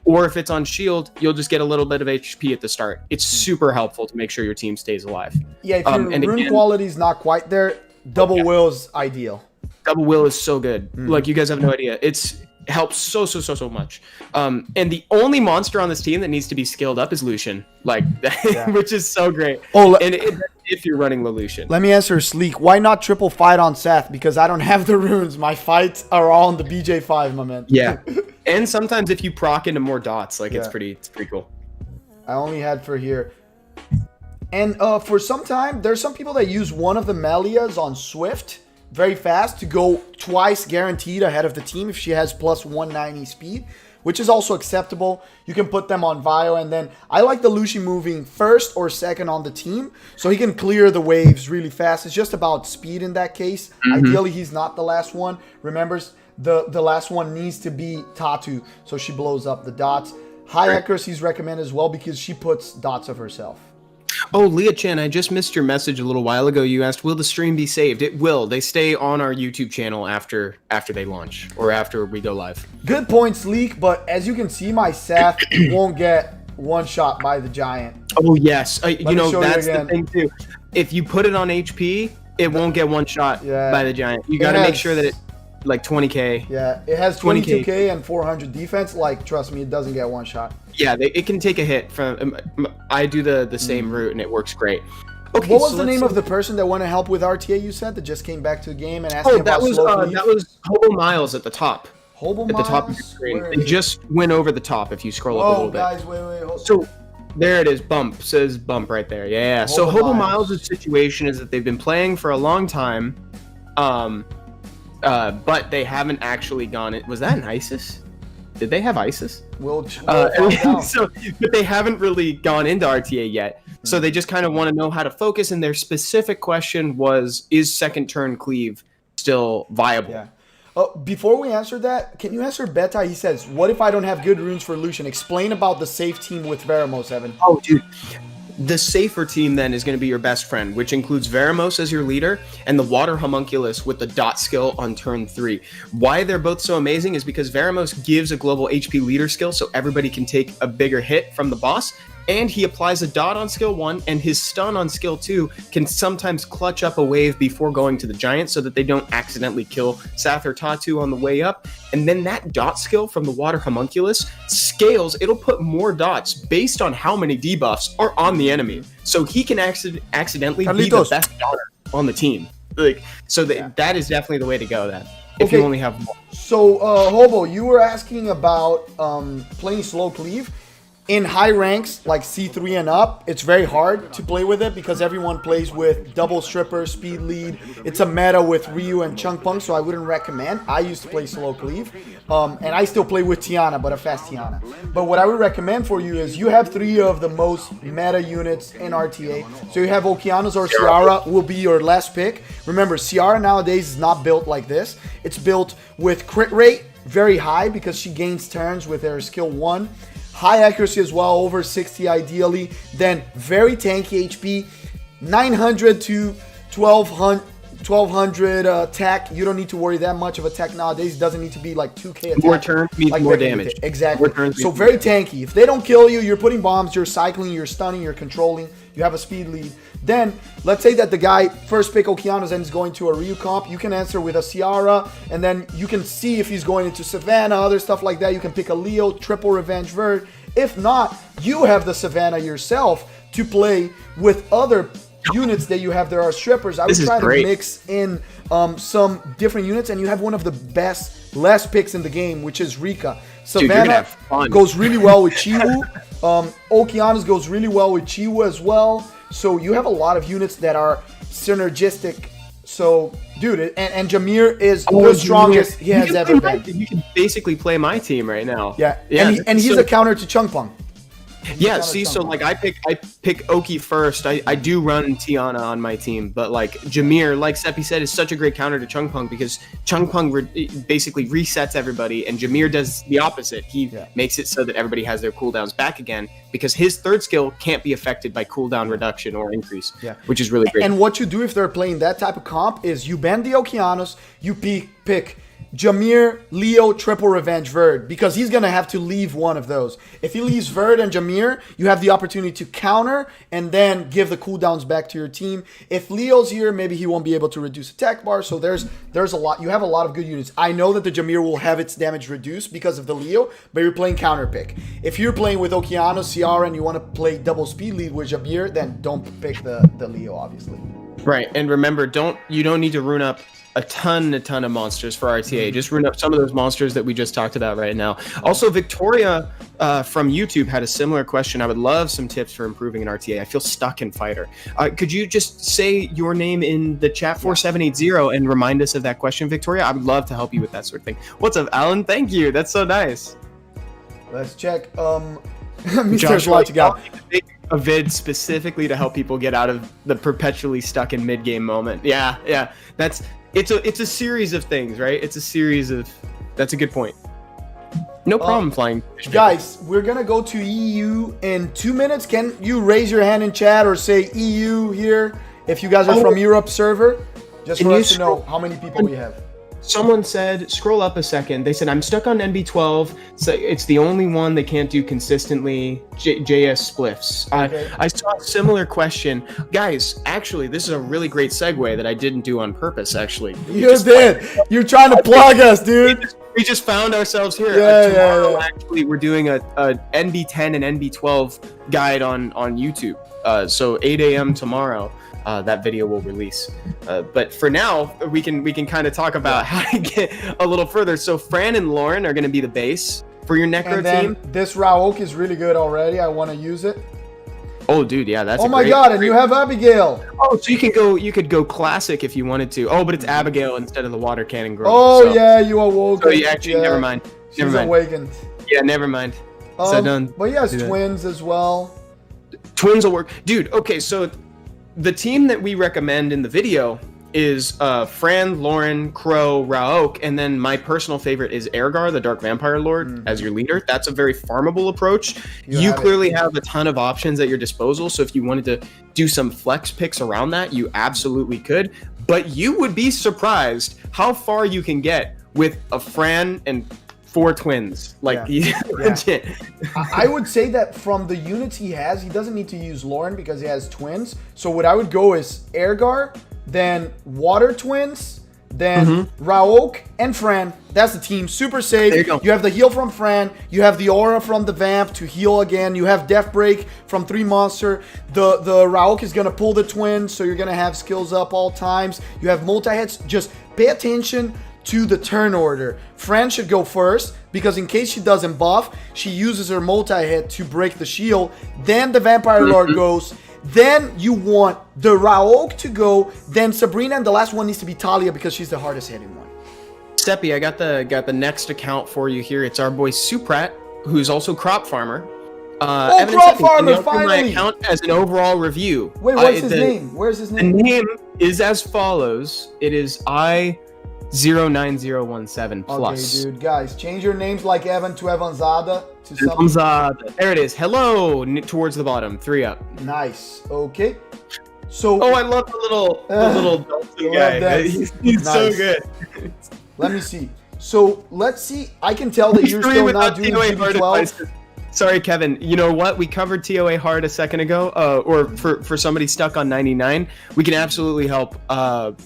Or if it's on Shield, you'll just get a little bit of HP at the start. It's super helpful to make sure your team stays alive. Yeah, if your rune quality is not quite there, double Will is ideal. Double Will is so good. Like, you guys have no idea. It helps so much. And the only monster on this team that needs to be skilled up is Lucian. Like, which is so great. If you're running Lelouch. Let me answer Sleek. Why not triple fight on Sath? Because I don't have the runes. My fights are all on the BJ5, my man. Yeah. And sometimes if you proc into more dots, like it's pretty cool. I only had for here. And for some time, there's some people that use one of the Melias on Swift very fast to go twice guaranteed ahead of the team if she has plus 190 speed, which is also acceptable. You can put them on Vio, and then I like the Lucy moving first or second on the team, so he can clear the waves really fast. It's just about speed in that case. Ideally, he's not the last one. Remember, the last one needs to be Tatu, so she blows up the dots. High accuracy is recommended as well because she puts dots of herself. Oh, Leah Chen, I just missed your message a little while ago. You asked, will the stream be saved? It will. They stay on our YouTube channel after they launch or after we go live. Good points, Leak, but as you can see, my Saf won't get one shot by the Giant. Oh, yes. You know, that's you the thing, too. If you put it on HP, it won't get one shot by the Giant. You got to make sure that it's like 20K. Yeah, it has 22K and 400 defense. Like, trust me, it doesn't get one shot. Yeah, it can take a hit from. I do the same route and it works great. Okay, what was the name of the person that wanted help with RTA? You said that just came back to the game and asked me about that was Hobo Miles at the top. Hobo at the top of the screen. It just went over the top if you scroll up a little bit. Guys, wait. So there it is. Bump says bump right there. Yeah. So Hobo Miles' situation is that they've been playing for a long time, but they haven't actually gone. Was that an ISIS? Did they have ISIS? We'll find out. But they haven't really gone into RTA yet. So they just kind of want to know how to focus. And their specific question was, is second turn cleave still viable? Yeah. Before we answer that, can you answer Beta? He says, what if I don't have good runes for Lucian? Explain about the safe team with Veramos, Evan. Oh, dude. The safer team then is going to be your best friend, which includes Veramos as your leader and the Water Homunculus with the dot skill on turn 3. Why they're both so amazing is because Veramos gives a global HP leader skill so everybody can take a bigger hit from the boss, and he applies a dot on skill 1, and his stun on skill 2 can sometimes clutch up a wave before going to the Giant so that they don't accidentally kill Sath or Tatu on the way up. And then that dot skill from the Water Homunculus scales. It'll put more dots based on how many debuffs are on the enemy. So he can accidentally be the best dotter on the team. That is definitely the way to go then, if you only have one. So, Hobo, you were asking about playing slow cleave. In high ranks, like C3 and up, it's very hard to play with it because everyone plays with double stripper, speed lead. It's a meta with Ryu and Chungpung, so I wouldn't recommend. I used to play slow cleave, and I still play with Tiana, but a fast Tiana. But what I would recommend for you is you have 3 of the most meta units in RTA. So you have Okeanos or Ciara will be your last pick. Remember, Ciara nowadays is not built like this. It's built with crit rate very high because she gains turns with her skill 1. High accuracy as well, over 60 ideally. Then very tanky HP, 900 to 1200 attack. You don't need to worry that much of attack nowadays. It doesn't need to be like 2k attack. More turns means like more damage. Exactly. So very tanky. If they don't kill you, you're putting bombs, you're cycling, you're stunning, you're controlling. You have a speed lead. Then, let's say that the guy first pick Okeanos and is going to a Ryu comp. You can answer with a Ciara, and then you can see if he's going into Savannah, other stuff like that. You can pick a Leo, triple Revenge Verd. If not, you have the Savannah yourself to play with other units that you have. There are strippers. I would try to mix in some different units, and you have one of the best last picks in the game, which is Rika. Savannah goes really well with Chiwu. Okeanos goes really well with Chiwu as well. So you have a lot of units that are synergistic. So, dude, and Jameer is the strongest he has ever been. You can basically play my team right now. Yeah. And he's a counter to Chungpung. Yeah, see, so like I pick Oki first. I do run Tiana on my team, but like Jameer, like Seppi said, is such a great counter to Chungpung because Chungpung basically resets everybody, and Jameer does the opposite. He makes it so that everybody has their cooldowns back again because his third skill can't be affected by cooldown reduction or increase, which is really great. And what you do if they're playing that type of comp is you ban the Okeanos, you pick Jameer, Leo, triple Revenge, Verd, because he's going to have to leave one of those. If he leaves Verd and Jameer, you have the opportunity to counter and then give the cooldowns back to your team. If Leo's here, maybe he won't be able to reduce attack bar, so there's a lot. You have a lot of good units. I know that the Jameer will have its damage reduced because of the Leo, but you're playing counter pick. If you're playing with Okeanos, Ciara, and you want to play double speed lead with Jameer, then don't pick the Leo, obviously. Right, and remember, you don't need to rune up a ton of monsters for RTA. Just rune up some of those monsters that we just talked about right now. Also, Victoria from YouTube had a similar question. I would love some tips for improving in RTA. I feel stuck in fighter. Could you just say your name in the chat 4780 and remind us of that question, Victoria? I would love to help you with that sort of thing. What's up, Alan? Thank you. That's so nice. Let's check. Mr. Slotchigal. A vid specifically to help people get out of the perpetually stuck in mid game moment. Yeah. It's a series of things, right? It's a series of. That's a good point. No problem flying. Guys, we're gonna go to EU in 2 minutes. Can you raise your hand in chat or say EU here if you guys are from Europe server? Just for us to know how many people we have. Someone said, scroll up a second. They said, I'm stuck on NB12. So it's the only one they can't do consistently. JS spliffs. Okay. I saw a similar question. Guys, actually, this is a really great segue that I didn't do on purpose, actually. You did. You're trying to plug us, dude. We just found ourselves here. Yeah. Actually, we're doing a NB10 and NB12 guide on YouTube. So 8 a.m. tomorrow. That video will release. But for now, we can kind of talk about how to get a little further. So Fran and Lauren are going to be the base for your Necro And then team. this Raok is really good already. I want to use it. Oh, dude, yeah, that's. Oh my God! And you have Abigail. Oh, so you could go classic if you wanted to. Oh, but it's Abigail instead of the water cannon girl. Oh so. yeah, you awoke. So never mind. She's awakened. Yeah, never mind. So done. But he has twins as well. Twins will work, dude. Okay, so the team that we recommend in the video is Fran, Lauren, Crow, Raok, and then my personal favorite is Ergar, the Dark Vampire Lord, as your leader. That's a very farmable approach. You clearly have a ton of options at your disposal, so if you wanted to do some flex picks around that, you absolutely could. But you would be surprised how far you can get with a Fran and 4 twins. Like, legit. I would say that from the units he has, he doesn't need to use Lauren because he has twins. So what I would go is Ergar, then Water Twins, then Raok and Fran. That's the team. Super safe. There you go. You have the heal from Fran. You have the aura from the Vamp to heal again. You have Death Break from 3 monster. The Raok is going to pull the twins, so you're going to have skills up all times. You have multi-hits. Just pay attention to the turn order. Fran should go first because in case she doesn't buff, she uses her multi-hit to break the shield. Then the Vampire Lord goes. Then you want the Raok to go. Then Sabrina, and the last one needs to be Talia because she's the hardest hitting one. Seppi, I got the next account for you here. It's our boy Suprat, who's also Crop Farmer. Evan Crop Seppi, Farmer, can you open my account as an overall review. Wait, what's his name? Where's his name? The name is as follows. It is I09017 plus. Okay, dude, guys, change your names like Evan to Evanzada to something. Evanzada. There it is. Hello, towards the bottom. 3 up. Nice. Okay. So. Oh, I love the little Dalton guy. He's so good. Let me see. So let's see. I can tell that you're still not doing GB12. Sorry, Kevin. You know what? We covered TOA hard a second ago, or for somebody stuck on 99. We can absolutely help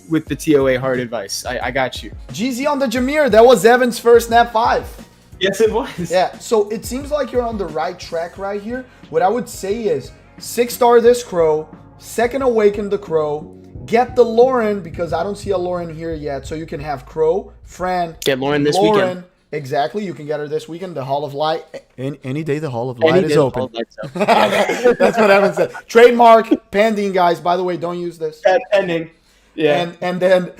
with the TOA hard advice. I got you. GZ on the Jameer. That was Evan's first Snap 5. Yes, it was. Yeah, so it seems like you're on the right track right here. What I would say is 6-star this Crow, 2nd Awaken the Crow, get the Lauren because I don't see a Lauren here yet. So you can have Crow, Fran, get Lauren this weekend. Exactly, you can get her this weekend. The Hall of Light, any day the Hall of Light is open. That's what Evan said. Trademark, pending, guys. By the way, don't use this. Pending. Yeah. And then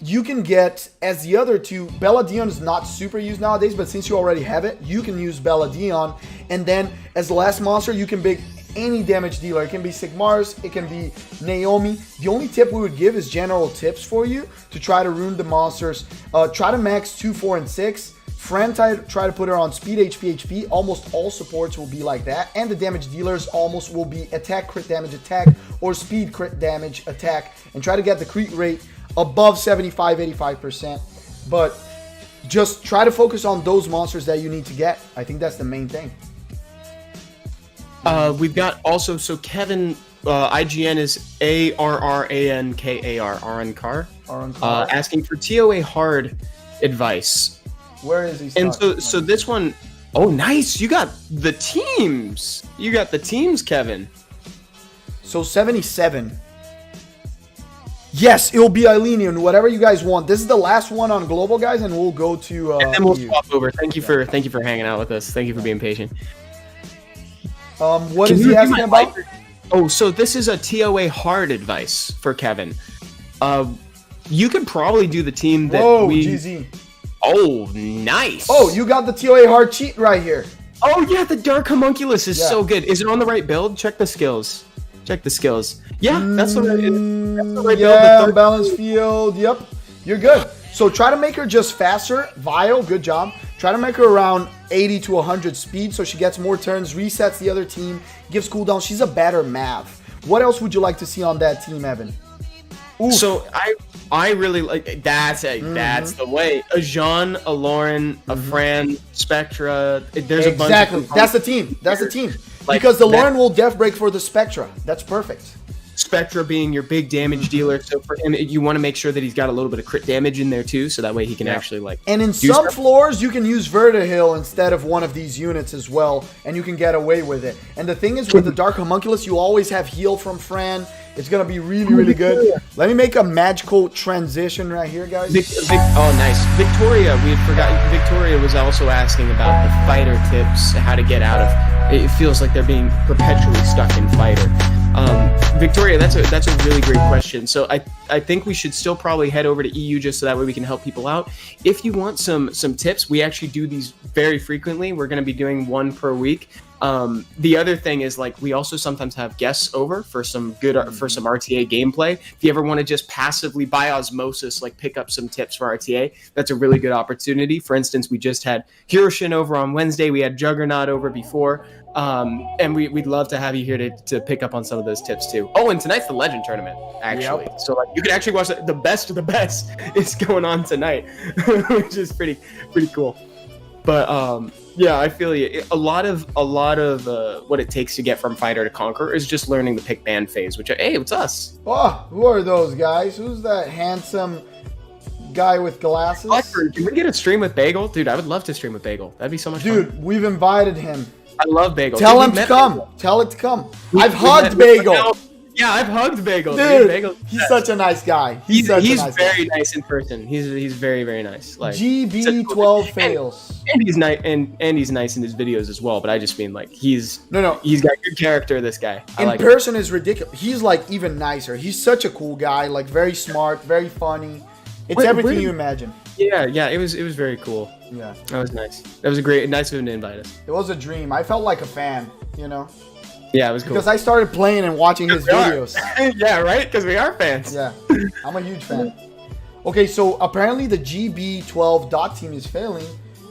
you can get, as the other two, Bella Dion is not super used nowadays, but since you already have it, you can use Bella Dion. And then as the last monster, you can pick any damage dealer. It can be Sigmar's, it can be Naomi. The only tip we would give is general tips for you to try to ruin the monsters. Try to max 2, 4, and 6. Fran try to put her on speed HP. Almost all supports will be like that. And the damage dealers almost will be attack, crit damage, attack, or speed, crit damage, attack. And try to get the crit rate above 75, 85%. But just try to focus on those monsters that you need to get. I think that's the main thing. We've got also, so Kevin, IGN is ARRANKAR, Arankar, asking for TOA hard advice. Where is he? And so this one, oh, nice. You got the teams. Kevin. So 77. Yes, it will be Eilenian, whatever you guys want. This is the last one on Global, guys, and we'll go to... and then we'll swap over. Thank you for hanging out with us. Thank you for being patient. What is he asking about? Oh, so this is a TOA hard advice for Kevin. You could probably do the team that GZ. Oh, nice. Oh, you got the TOA hard cheat right here. Oh, yeah, the Dark Homunculus is so good. Is it on the right build? Check the skills. Yeah, that's the right build. Yeah, balanced field. Yep, you're good. So try to make her just faster. Vile, good job. Try to make her around 80 to 100 speed so she gets more turns, resets the other team, gives cooldown. She's a better Mav. What else would you like to see on that team, Evan? Oof. So I really like that's the way. A Jean, a Lauren, a Fran, Spectra. There's a bunch. Exactly. That's the team. That's the team. Like, because the Lauren will def break for the Spectra. That's perfect. Spectra being your big damage dealer, so for him you want to make sure that he's got a little bit of crit damage in there too, so that way he can actually like. And in some floors you can use Vertihil instead of one of these units as well, and you can get away with it. And the thing is, with the Dark Homunculus, you always have heal from Fran. It's gonna be really, really good. Let me make a magical transition right here, guys. Oh, nice. Victoria, we had forgotten. Victoria was also asking about the fighter tips, how to get out of. It feels like they're being perpetually stuck in fighter. Victoria, that's a really great question. So I think we should still probably head over to EU just so that way we can help people out. If you want some tips, we actually do these very frequently. We're going to be doing one per week. The other thing is, like, we also sometimes have guests over for some RTA gameplay. If you ever want to just passively by osmosis, like, pick up some tips for RTA, that's a really good opportunity. For instance, we just had Hiroshin over on Wednesday. We had Juggernaut over before. And we'd love to have you here to pick up on some of those tips too. Oh, and tonight's the Legend Tournament, actually. Yep. So like you can actually watch the best of the best is going on tonight, which is pretty cool. But yeah, I feel you. A lot of what it takes to get from fighter to conqueror is just learning the pick ban phase. Which hey, it's us. Oh, who are those guys? Who's that handsome guy with glasses? Can we get a stream with Bagel, dude? I would love to stream with Bagel. That'd be so much fun. Dude, we've invited him. I love Bagel. Tell him to come. Tell it to come. I've hugged Bagel. Yeah, I've hugged Bagel. Dude, Bagel, he's such a nice guy. He's very nice in person. He's very, very nice. Like GB12 fails. And he's nice and he's nice in his videos as well. But I just mean like he's got good character. This guy in person is ridiculous. He's like even nicer. He's such a cool guy. Like very smart, very funny. It's everything you imagine. Yeah, it was very cool. Yeah, that was nice. That was nice of him to invite us. It was a dream. I felt like a fan, you know. Yeah, it was cool. Because I started playing and watching his videos. Yeah, right? Because we are fans. Yeah, I'm a huge fan. Okay, so apparently the GB12 dot team is failing,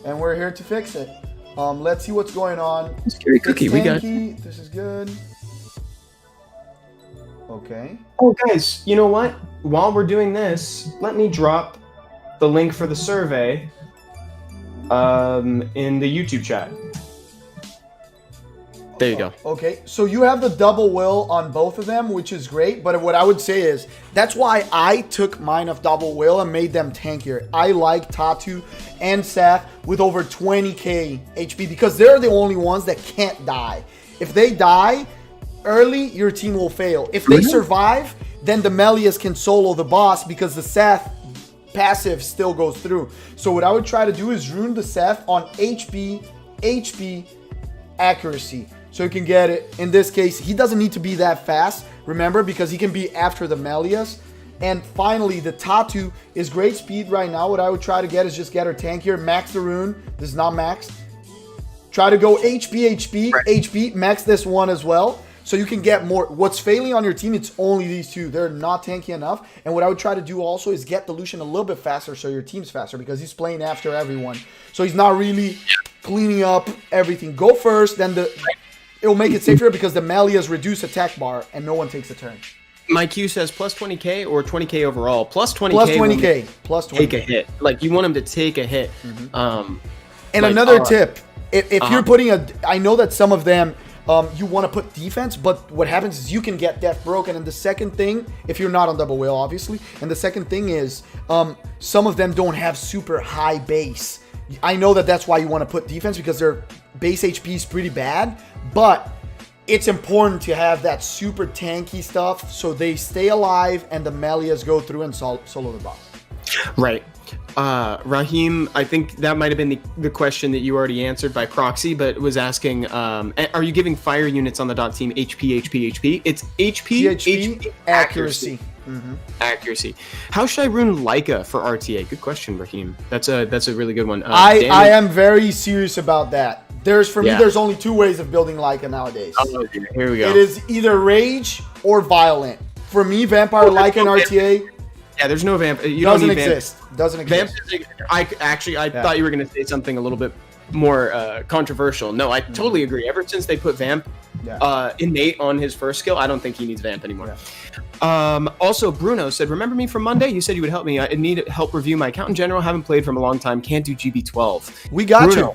and we're here to fix it. Let's see what's going on. Scary cookie, we got. This is good. Okay. Oh, guys, you know what? While we're doing this, let me drop the link for the survey in the YouTube chat. There you go. Okay, so you have the double will on both of them, which is great. But what I would say is that's why I took mine of double will and made them tankier. I like Tatu and Saf with over 20k HP because they're the only ones that can't die. If they die early, your team will fail. If they survive, then the Melias can solo the boss because the Seth passive still goes through. So what I would try to do is rune the Seth on HP, accuracy. So you can get it. In this case, he doesn't need to be that fast, remember, because he can be after the Melias. And finally, the Tatu is great speed right now. What I would try to get is just get her tankier. Max the rune. This is not maxed. Try to go HP, max this one as well. So you can get more. What's failing on your team, it's only these two. They're not tanky enough. And what I would try to do also is get the Lucian a little bit faster so your team's faster because he's playing after everyone. So he's not really cleaning up everything. Go first, then it will make it safer because the Melias reduce attack bar and no one takes a turn. My Q says plus 20k or 20k overall. Plus 20k. Plus 20k. Plus 20k. Take a hit. Like you want him to take a hit. And like, another tip, if you're putting I know that some of them, you want to put defense, but what happens is you can get death broken. And the second thing, if you're not on double whale, obviously, and the second thing is some of them don't have super high base. I know that that's why you want to put defense because their base HP is pretty bad, but it's important to have that super tanky stuff so they stay alive and the Melias go through and solo the boss. Right. Raheem, I think that might have been the question that you already answered by proxy, but was asking, are you giving fire units on the dot team HP? It's HP, accuracy. Accuracy. How should I rune Leica for RTA? Good question, Raheem. That's a really good one. I am very serious about that. For me, there's only two ways of building Leica nowadays. Oh, here we go. It is either Rage or Violent. For me, Vampire Leica and RTA, Yeah, there's no vamp. You Doesn't don't need exist. Doesn't exist. Vamp. I thought you were gonna say something a little bit more controversial. No, I totally agree. Ever since they put vamp innate on his first skill, I don't think he needs vamp anymore. Also, Bruno said, "Remember me from Monday? You said you would help me. I need help review my account in general. Haven't played from a long time. Can't do GB12. We got you.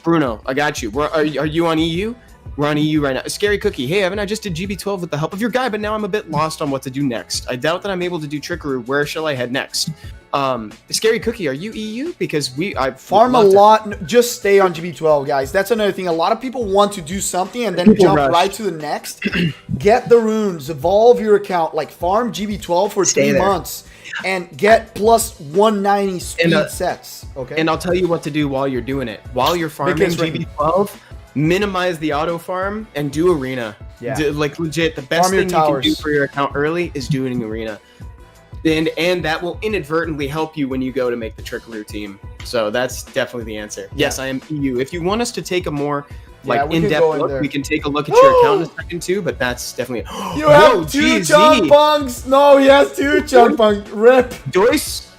Bruno, I got you. Are you on EU? We're on EU right now. Scary Cookie. Hey, Evan, I just did GB12 with the help of your guy, but now I'm a bit lost on what to do next. I doubt that I'm able to do Trickaroo. Where shall I head next? Scary Cookie, are you EU? Because I farm a lot. Just stay on GB12, guys. That's another thing. A lot of people want to do something and then jump right to the next. Get the runes. Evolve your account. Like farm GB12 for 3 months. And get plus 190 speed sets. Okay. And I'll tell you what to do while you're doing it. While you're farming GB12, minimize the auto farm and do arena. Yeah. Like legit, the best thing you can do for your account early is doing arena. And that will inadvertently help you when you go to make the Trickaroo team. So that's definitely the answer. Yes, I am EU. If you want us to take a more in-depth look, we can take a look at your account in a second too, but that's definitely You have 2 chunk punks. No, he has 2 chunk punks. Rip. Dois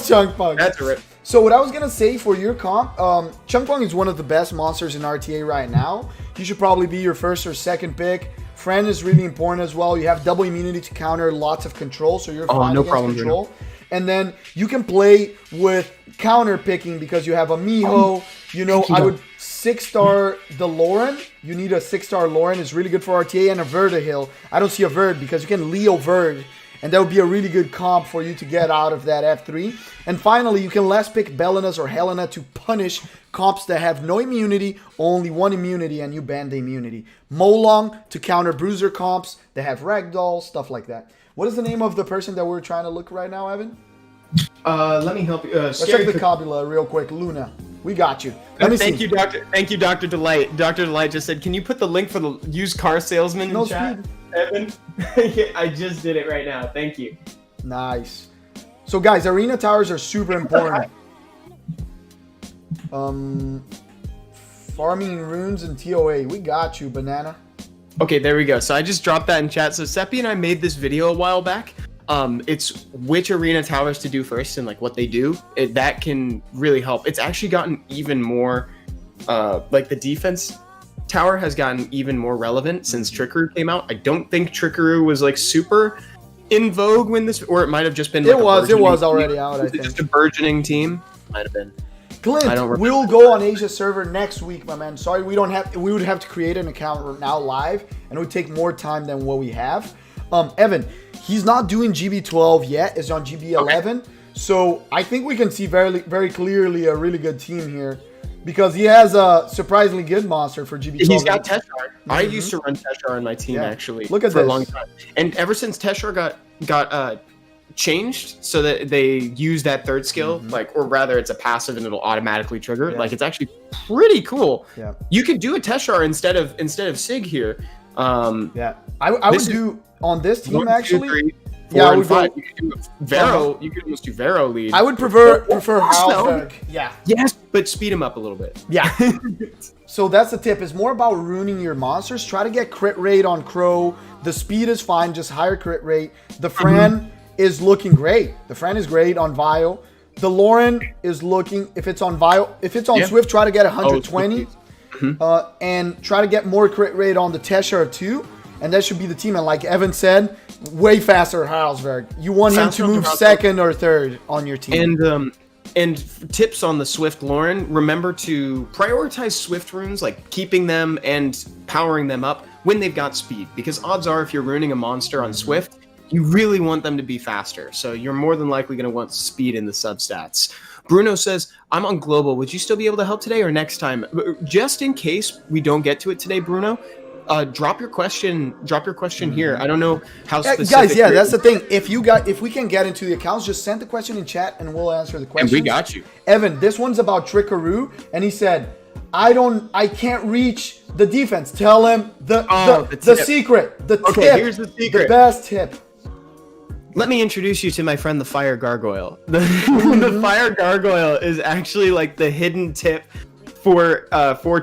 chunk punks. That's a rip. So what I was gonna say for your comp, Chunk Punk is one of the best monsters in RTA right now. You should probably be your first or second pick. Friend is really important as well. You have double immunity to counter lots of control, so you're fine against control. And then you can play with counter picking because you have a Miho. I would 6-star the Lauren. You need a 6-star Lauren. It's really good for RTA and a Vertihill. I don't see a Verd because you can Leo Verd. And that would be a really good comp for you to get out of that F3. And finally, you can last pick Belenas or Helena to punish comps that have no immunity, only 1 immunity, and you ban the immunity. Molong to counter bruiser comps that have ragdoll, stuff like that. What is the name of the person that we're trying to look right now, Evan? Let me help you. Let's check the Kabula real quick. Luna, we got you. Thank you, Dr. Delight. Dr. Delight just said, can you put the link for the used car salesman in chat? Evan, I just did it right now. Thank you. Nice. So, guys, arena towers are super important. Farming runes and TOA. We got you, Banana. Okay, there we go. So I just dropped that in chat. So Seppi and I made this video a while back. It's which arena towers to do first and like what they do. That can really help. It's actually gotten even more, like the defense tower has gotten even more relevant since Trickaroo came out. I don't think Trickaroo was like super in vogue when this, or it might have just been. It was already out. I think just a burgeoning team. Might have been. Clint, we'll go on Asia server next week, my man. Sorry, we would have to create an account now live, and it would take more time than what we have. Evan, he's not doing GB12 yet. It's on GB11. Okay. So I think we can see very, very clearly a really good team here. Because he has a surprisingly good monster for GB12. He's got Teshar. I used to run Teshar on my team, actually. Look at for a long time. And ever since Teshar got changed so that they use that third skill, or rather it's a passive and it'll automatically trigger. Like, it's actually pretty cool. Yeah. You could do a Teshar instead of Sig here. I would do on this team 1, 2, actually. 3, 4, and 5. You could do Vero. You could almost do Vero lead. I would prefer Halberg. Yeah. Yes, but speed him up a little bit. Yeah. So that's the tip. It's more about ruining your monsters. Try to get crit rate on Crow. The speed is fine, just higher crit rate. The Fran is looking great. The Fran is great on Vile. The Lauren is looking, if it's on Swift, try to get 120. And try to get more crit rate on the Teshar too. And that should be the team. And like Evan said, way faster Haraldsberg. You want him to move second or third on your team. And tips on the Swift Lauren, remember to prioritize Swift runes, like keeping them and powering them up when they've got speed. Because odds are if you're ruining a monster on Swift, you really want them to be faster. So you're more than likely going to want speed in the substats. Bruno says, I'm on global. Would you still be able to help today or next time? Just in case we don't get to it today, Bruno, drop your question here. I don't know how specific. Guys, that's the thing. If we can get into the accounts, just send the question in chat and we'll answer the question. And we got you. Evan, this one's about Trickaroo, and he said, I can't reach the defense. Tell him the secret. The tip. Here's the secret. The best tip. Let me introduce you to my friend the Fire Gargoyle. The Fire Gargoyle is actually like the hidden tip for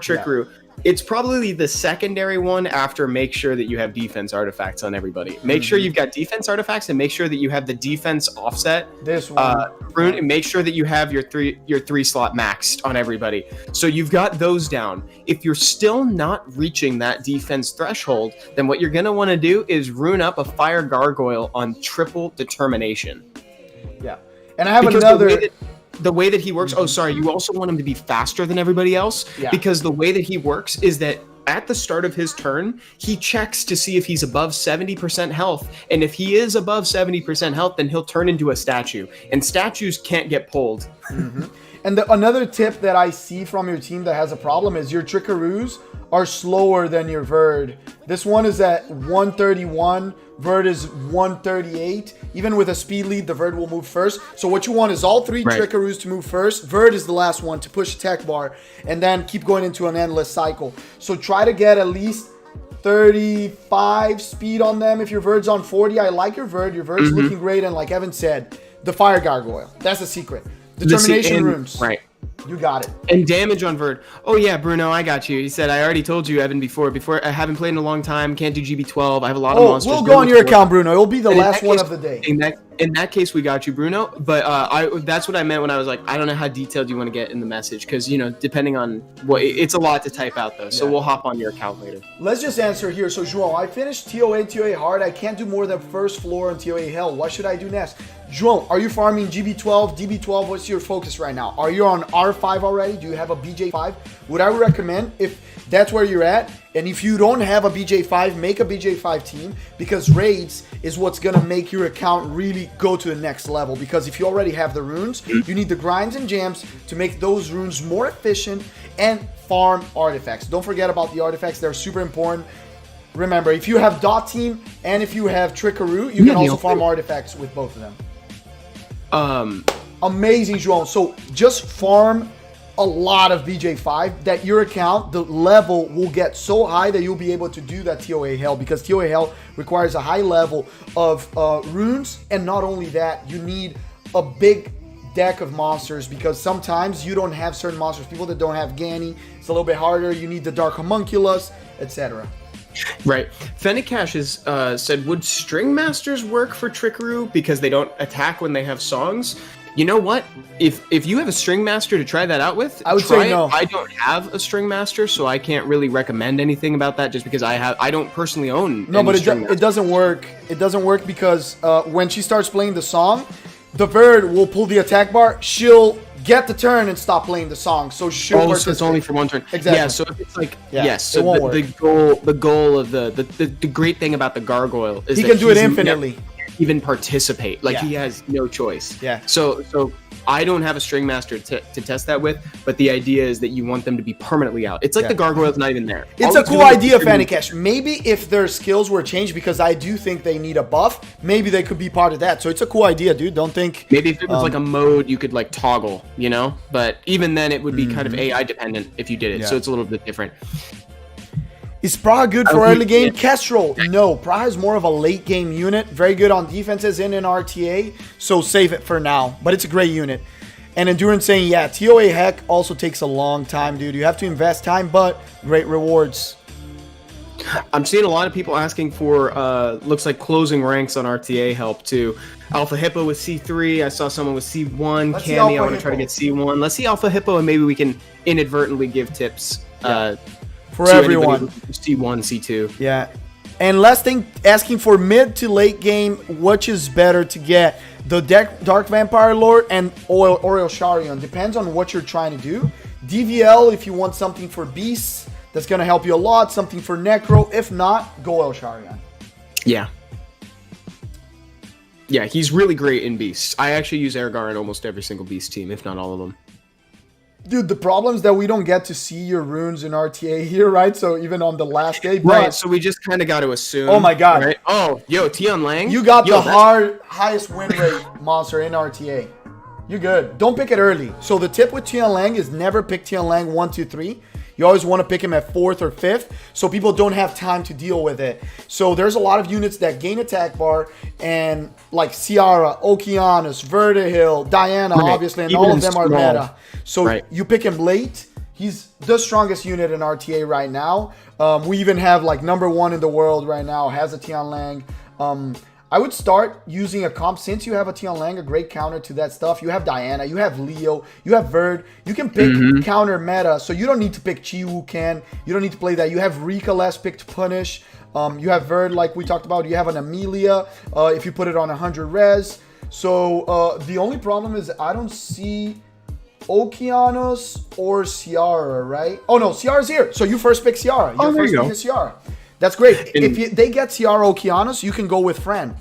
Trickaroo. It's probably the secondary one after make sure that you have defense artifacts on everybody. Make sure you've got defense artifacts and make sure that you have the defense offset. This one. Rune, and make sure that you have your three slot maxed on everybody. So you've got those down. If you're still not reaching that defense threshold, then what you're going to want to do is rune up a fire gargoyle on triple determination. Yeah. And I have Because another... the way that he works, oh, sorry, you also want him to be faster than everybody else, because the way that he works is that at the start of his turn, he checks to see if he's above 70% health, and if he is above 70% health, then he'll turn into a statue, and statues can't get pulled. And another tip that I see from your team that has a problem is your Trickaroos are slower than your Verd. This one is at 131, Verd is 138. Even with a speed lead, the Verd will move first. So what you want is all three Trickaroos to move first. Verd is the last one to push attack bar and then keep going into an endless cycle. So try to get at least 35 speed on them. If your Verd's on 40, I like your Verd. Your Verd's looking great. And like Evan said, the Fire Gargoyle. That's the secret. Determination runes. Right. You got it. And damage on Verd. Oh yeah, Bruno, I got you. He said, I already told you, Evan, before I haven't played in a long time, can't do GB12, I have a lot of monsters. We'll go on your account, Bruno. It'll be the last one of the day. In that case, we got you, Bruno. But that's what I meant when I was like, I don't know how detailed you want to get in the message, because, you know, depending on what, it's a lot to type out, though. So we'll hop on your account later. Let's just answer here. So, João, I finished TOA hard. I can't do more than first floor in TOA hell. What should I do next? João, are you farming GB12, DB12? What's your focus right now? Are you on R5 already? Do you have a BJ5? Would I recommend, if that's where you're at, and if you don't have a BJ5, make a BJ5 team, because raids is what's going to make your account really go to the next level. Because if you already have the runes, you need the grinds and jams to make those runes more efficient and farm artifacts. Don't forget about the artifacts. They're super important. Remember, if you have dot team and if you have Trickaroo, you can also farm artifacts with both of them. Amazing, João. So just farm a lot of BJ5 that your account, the level will get so high that you'll be able to do that TOA hell, because TOA hell requires a high level of runes. And not only that, you need a big deck of monsters, because sometimes you don't have certain monsters. People that don't have Ganny, it's a little bit harder. You need the Dark Homunculus, etc. Right. Fenikash has said, would String Masters work for Trickaroo because they don't attack when they have songs? You know what? If you have a String Master to try that out with, I would say no. I don't have a String Master, so I can't really recommend anything about that, just because I don't personally own. No, but it doesn't work. It doesn't work because when she starts playing the song, the bird will pull the attack bar. She'll get the turn and stop playing the song. So she'll so it's only for one turn. Exactly. Yeah. So if it's like so the goal of the great thing about the gargoyle is he that can do it infinitely. Even participate, like he has no choice. So I don't have a String Master to test that with, but the idea is that you want them to be permanently out. It's like the gargoyle's not even there. It's a cool idea, Fenikash. Maybe if their skills were changed, because I do think they need a buff, maybe they could be part of that. So it's a cool idea, dude. Don't think... Maybe if it was like a mode you could like toggle, you know? But even then it would be kind of AI dependent if you did it. So it's a little bit different. Is Praha good for early game? Kestrel, no. Praha is more of a late game unit. Very good on defenses in an RTA, so save it for now. But it's a great unit. And Endurance saying, yeah, TOA heck also takes a long time, dude. You have to invest time, but great rewards. I'm seeing a lot of people asking for, looks like closing ranks on RTA help too. Alpha Hippo with C3. I saw someone with C1. Cammy, I want to try to get C1. Let's see Alpha Hippo, and maybe we can inadvertently give tips. For everyone. C1, C2. Yeah. And last thing, asking for mid to late game, which is better to get? The Dark Vampire Lord and Oriel Sharion. Depends on what you're trying to do. DVL, if you want something for beasts, that's going to help you a lot. Something for Necro. If not, go El Sharion. Yeah. Yeah, he's really great in beasts. I actually use Ergar in almost every single beast team, if not all of them. Dude, the problem is that we don't get to see your runes in RTA here, right? So even on the last day, right? So we just kind of got to assume. Oh my god! Right? Oh, yo, Tian Lang, you got the highest win rate monster in RTA. You're good. Don't pick it early. So the tip with Tian Lang is never pick Tian Lang 1, 2, 3. You always want to pick him at 4th or 5th, so people don't have time to deal with it. So there's a lot of units that gain attack bar, and like Ciara, Okeanos, Vertihil, Diana, obviously, and all of them are meta. So you pick him late, He's the strongest unit in RTA right now. We even have like #1 in the world right now, has a Tian Lang. I would start using a comp since you have a Tian Lang, a great counter to that stuff. You have Diana, you have Leo, you have Verd. You can pick counter meta, so you don't need to pick Chi Wu Can. You don't need to play that. You have Rika last pick to punish. You have Verd, like we talked about. You have an Amelia if you put it on 100 res. So the only problem is I don't see Okeanos or Ciara, right? Oh no, Ciara's here. So you first pick Ciara. Your first pick is Ciara. That's great. If they get Ciara Okeanos, you can go with Fran.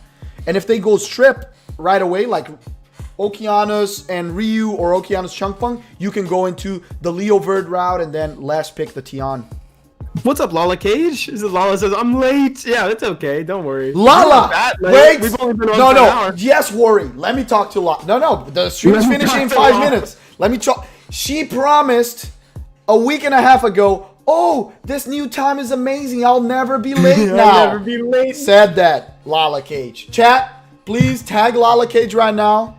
And if they go strip right away, like Okeanos and Ryu or Okeanos Changpeng, you can go into the Leo Verd route and then last pick the Tian. What's up, Lala Cage? Lala says, I'm late. Yeah, that's okay. Don't worry. Lala! Wait! We've only been on for an hour. Yes, worry. Let me talk to Lala. No. The stream's finishing in 5 minutes. Let me talk. She promised a week and a half ago, oh, this new time is amazing. I'll never be late now. I'll never be late. Said that, Lala Cage. Chat, please tag Lala Cage right now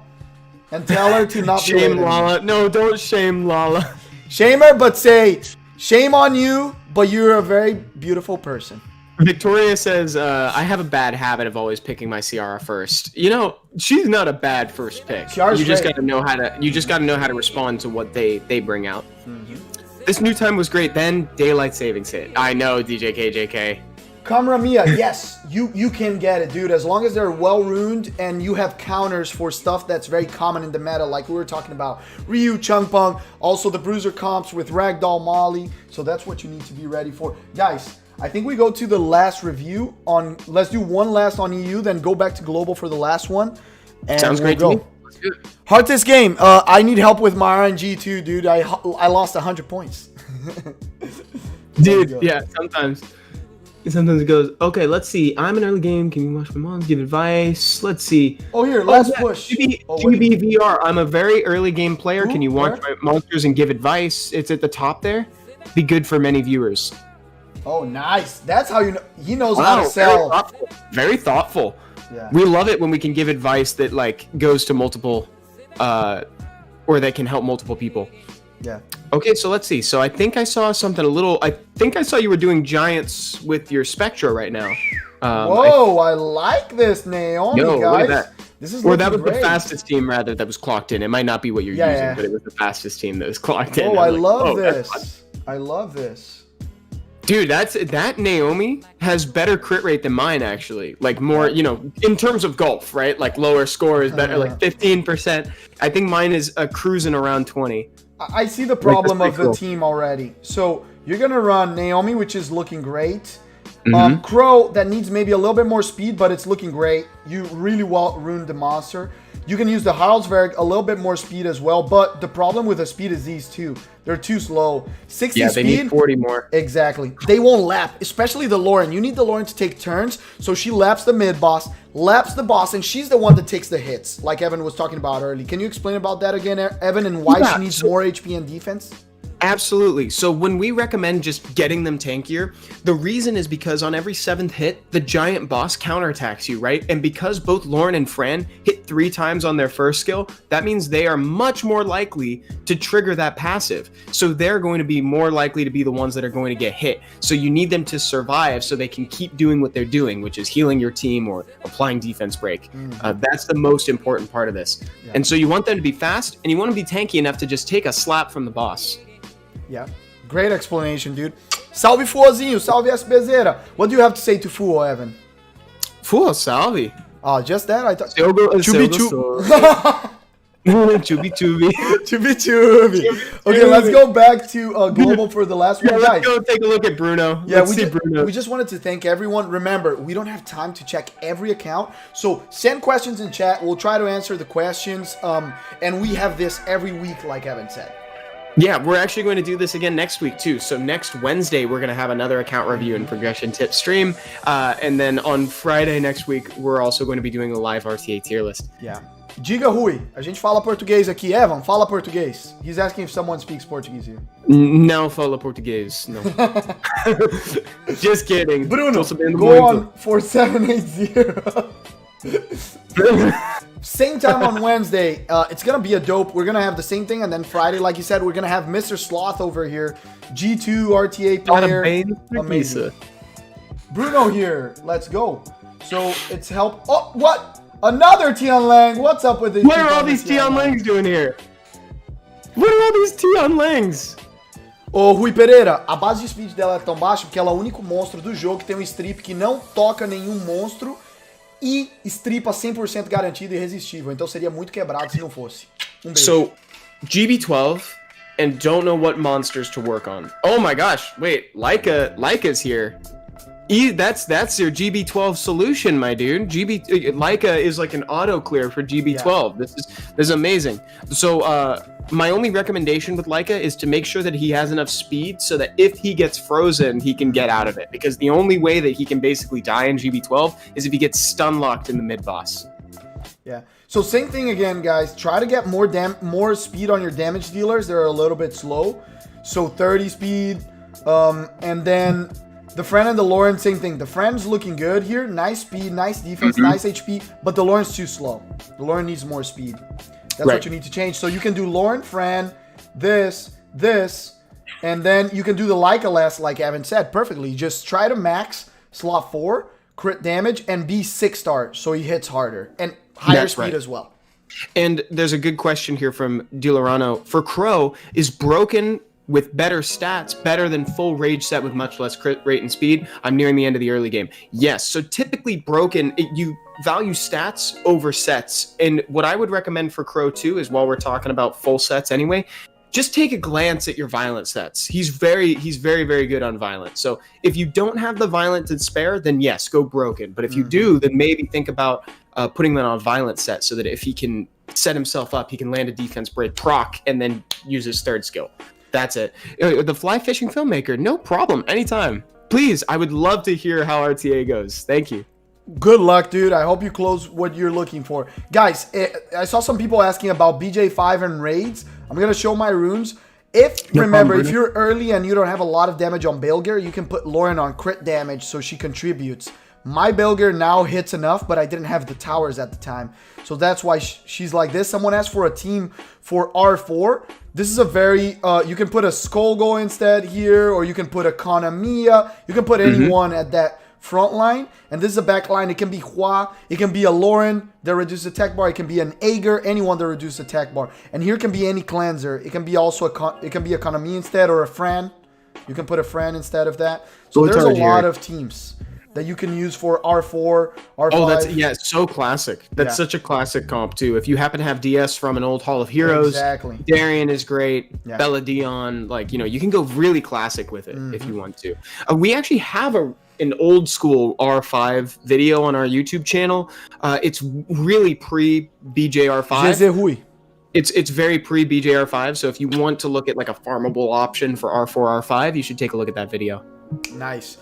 and tell her to not be late. Shame Lala. No, don't shame Lala. Shame her, but say, shame on you, but you're a very beautiful person. Victoria says, I have a bad habit of always picking my Ciara first. You know, she's not a bad first pick. Ciara's you just great. gotta know how to. You just gotta know how to respond to what they bring out. This new time was great. Then daylight savings hit. I know, DJ KJK. Kamramiya, yes, you can get it, dude. As long as they're well ruined and you have counters for stuff that's very common in the meta, like we were talking about Ryu, Changpeng, also the bruiser comps with Ragdoll Molly. So that's what you need to be ready for, guys. I think we go to the last review on. Let's do one last on EU, then go back to global for the last one. And sounds great to me. Hardest game. I need help with my RNG too, dude. I lost 100 points. Dude, yeah, sometimes it goes, okay, let's see. I'm an early game. Can you watch my mom? Give advice. Let's see. Oh, here, last push. QB VR. I'm a very early game player. Can you watch my monsters and give advice? It's at the top there. Be good for many viewers. Oh, nice. That's how you know. He knows how to sell. Very thoughtful. Yeah. We love it when we can give advice that like goes to multiple, or that can help multiple people. Yeah. Okay, so let's see. So I think I saw something a little. I think I saw you were doing giants with your Spectra right now. Whoa! I like this, Naomi, guys. Look at that. This is or that was great. the fastest team rather that was clocked in. It might not be what you're using, but it was the fastest team that was clocked in. Oh, I love this. I love this. Dude, that Naomi has better crit rate than mine, actually. Like more, you know, in terms of golf, right? Like lower score is better, like 15%. I think mine is cruising around 20. I see the problem of the team already. So you're gonna run Naomi, which is looking great. Crow, that needs maybe a little bit more speed, but it's looking great. You really well ruined the monster. You can use the Haraldsberg, a little bit more speed as well, but the problem with the speed is these two. They're too slow. 60 yeah, speed. They need 40 more. Exactly. They won't lap, especially the Lauren. You need the Lauren to take turns, so she laps the mid-boss, laps the boss, and she's the one that takes the hits, like Evan was talking about early. Can you explain about that again, Evan, and why she needs more HP and defense? Absolutely. So when we recommend just getting them tankier, the reason is because on every 7th hit, the giant boss counterattacks you, right? And because both Lauren and Fran hit 3 times on their first skill, that means they are much more likely to trigger that passive. So they're going to be more likely to be the ones that are going to get hit. So you need them to survive so they can keep doing what they're doing, which is healing your team or applying defense break. That's the most important part of this. Yeah. And so you want them to be fast, and you want to be tanky enough to just take a slap from the boss. Yeah, great explanation, dude. Salve Fuozinho, salve SBZera. What do you have to say to Fuo, Evan? Fuo, salve. Oh, just that? I thought. Chubi Chubi. Okay, let's go back to global for the last one, guys. Let's go take a look at Bruno. Yeah, Bruno. We just wanted to thank everyone. Remember, we don't have time to check every account, so send questions in chat. We'll try to answer the questions, and we have this every week, like Evan said. Yeah, we're actually going to do this again next week too. So next Wednesday, we're going to have another account review and progression tip stream. And then on Friday next week, we're also going to be doing a live RTA tier list. Yeah. Diga Rui, a gente fala português aqui. Evan, fala português. He's asking if someone speaks Portuguese here. Não fala português, no. Just kidding. Bruno, go on 4780. Same time on Wednesday. It's going to be a dope. We're going to have the same thing. And then Friday, like you said, we're going to have Mr. Sloth over here. G2 RTA player. Amazing. Bruno here. Let's go. So it's help. Oh, what? Another Tion Lang. What's up with this? What are all these Tion Langs doing here? What are all these Tion Langs? Ô, Rui Pereira, a base de speed dela é tão baixa porque ela é o único monstro do jogo que tem um strip que não toca nenhum monstro e stripa 100% garantido e irresistível. Então seria muito quebrado se não fosse. Beijo. So, GB12 and don't know what monsters to work on. Oh my gosh, wait, Laika's here. That's your GB12 solution, my dude. Laika is like an auto clear for GB12. Yeah. This is amazing. So my only recommendation with Laika is to make sure that he has enough speed so that if he gets frozen, he can get out of it. Because the only way that he can basically die in GB12 is if he gets stun locked in the mid boss. Yeah. So same thing again, guys. Try to get more speed on your damage dealers. They're a little bit slow. So 30 speed, and then. The Friend and the Lauren, same thing. The Friend's looking good here. Nice speed, nice defense, nice HP. But the Lauren's too slow. The Lauren needs more speed. That's what you need to change. So you can do Lauren, Fran, this, and then you can do the Laika last, like Evan said, perfectly. Just try to max slot 4, crit damage, and be 6-star so he hits harder. And higher speed as well. And there's a good question here from DiLorano. For Crow, is broken with better stats better than full rage set with much less crit rate and speed? I'm nearing the end of the early game. Yes, so typically broken, you value stats over sets. And what I would recommend for Crow too is, while we're talking about full sets anyway, just take a glance at your violent sets. He's very, very good on violent. So if you don't have the violent to spare, then yes, go broken. But if you do, then maybe think about putting that on violent set so that if he can set himself up, he can land a defense break proc and then use his third skill. That's it. The fly fishing filmmaker, no problem, anytime. Please, I would love to hear how RTA goes. Thank you. Good luck, dude. I hope you close what you're looking for. Guys, I saw some people asking about BJ5 and raids. I'm going to show my runes. Remember, if you're early and you don't have a lot of damage on Belger, you can put Lauren on crit damage so she contributes. My Belger now hits enough, but I didn't have the towers at the time. So that's why she's like this. Someone asked for a team for R4. This is a very, you can put a Skullgo instead here, or you can put a Konamiya. You can put anyone at that front line. And this is a back line. It can be Hua. It can be a Lauren that reduces attack bar. It can be an Ager, anyone that reduces attack bar. And here can be any cleanser. It can be also it can be a Konami instead, or a Fran. You can put a Fran instead of that. So there's a lot of teams that you can use for R4, R5. Oh, it's so classic. That's such a classic comp too. If you happen to have DS from an old Hall of Heroes, exactly. Darian is great. Yeah. Bella Dion, like, you know, you can go really classic with it if you want to. We actually have an old school R5 video on our YouTube channel. It's really pre BJR5. It's very pre BJR5. So if you want to look at like a farmable option for R4, R5, you should take a look at that video. Nice.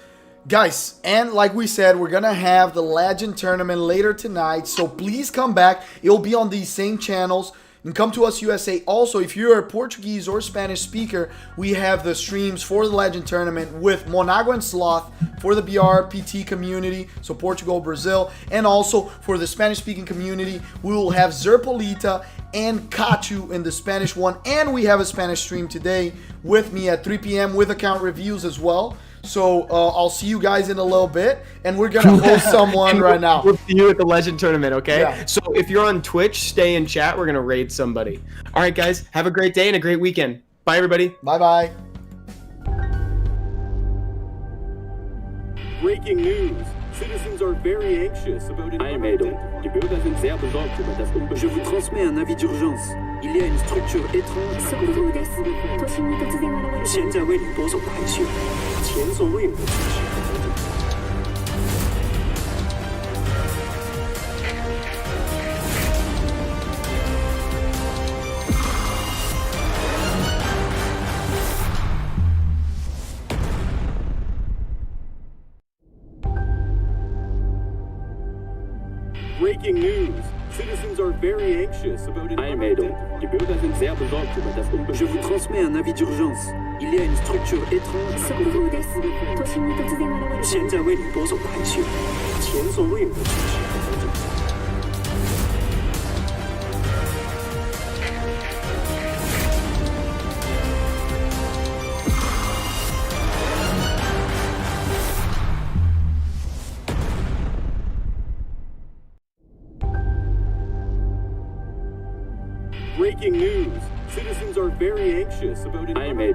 Guys, and like we said, we're going to have the Legend Tournament later tonight, so please come back. It'll be on these same channels. And come to us USA. Also, if you're a Portuguese or Spanish speaker, we have the streams for the Legend Tournament with Monago and Sloth for the BRPT community, so Portugal, Brazil, and also for the Spanish-speaking community, we will have Zerpolita and Kachu in the Spanish one, and we have a Spanish stream today with me at 3 p.m. with account reviews as well. So I'll see you guys in a little bit, and we're gonna host someone right now. We'll see you at the Legend Tournament, okay? Yeah. So if you're on Twitch, stay in chat. We're gonna raid somebody. All right, guys, have a great day and a great weekend. Bye, everybody. Bye. Breaking news. Citizens are very anxious about Einmeldung. Die Bürger sind sehr besorgt über das Je vous transmets un avis d'urgence. Il y a une structure étrange à côté de vous. 现在为你夺走排序，前所未有的趋势。Breaking news. Citizens are very anxious about Einmeldung. Die Bürger sind sehr besorgt über das Je vous transmets un avis d'urgence. Il y a une structure étrange à côté de vous. 现在为你夺走排序，前所未有的趋势。Breaking news. Citizens are very anxious about an I made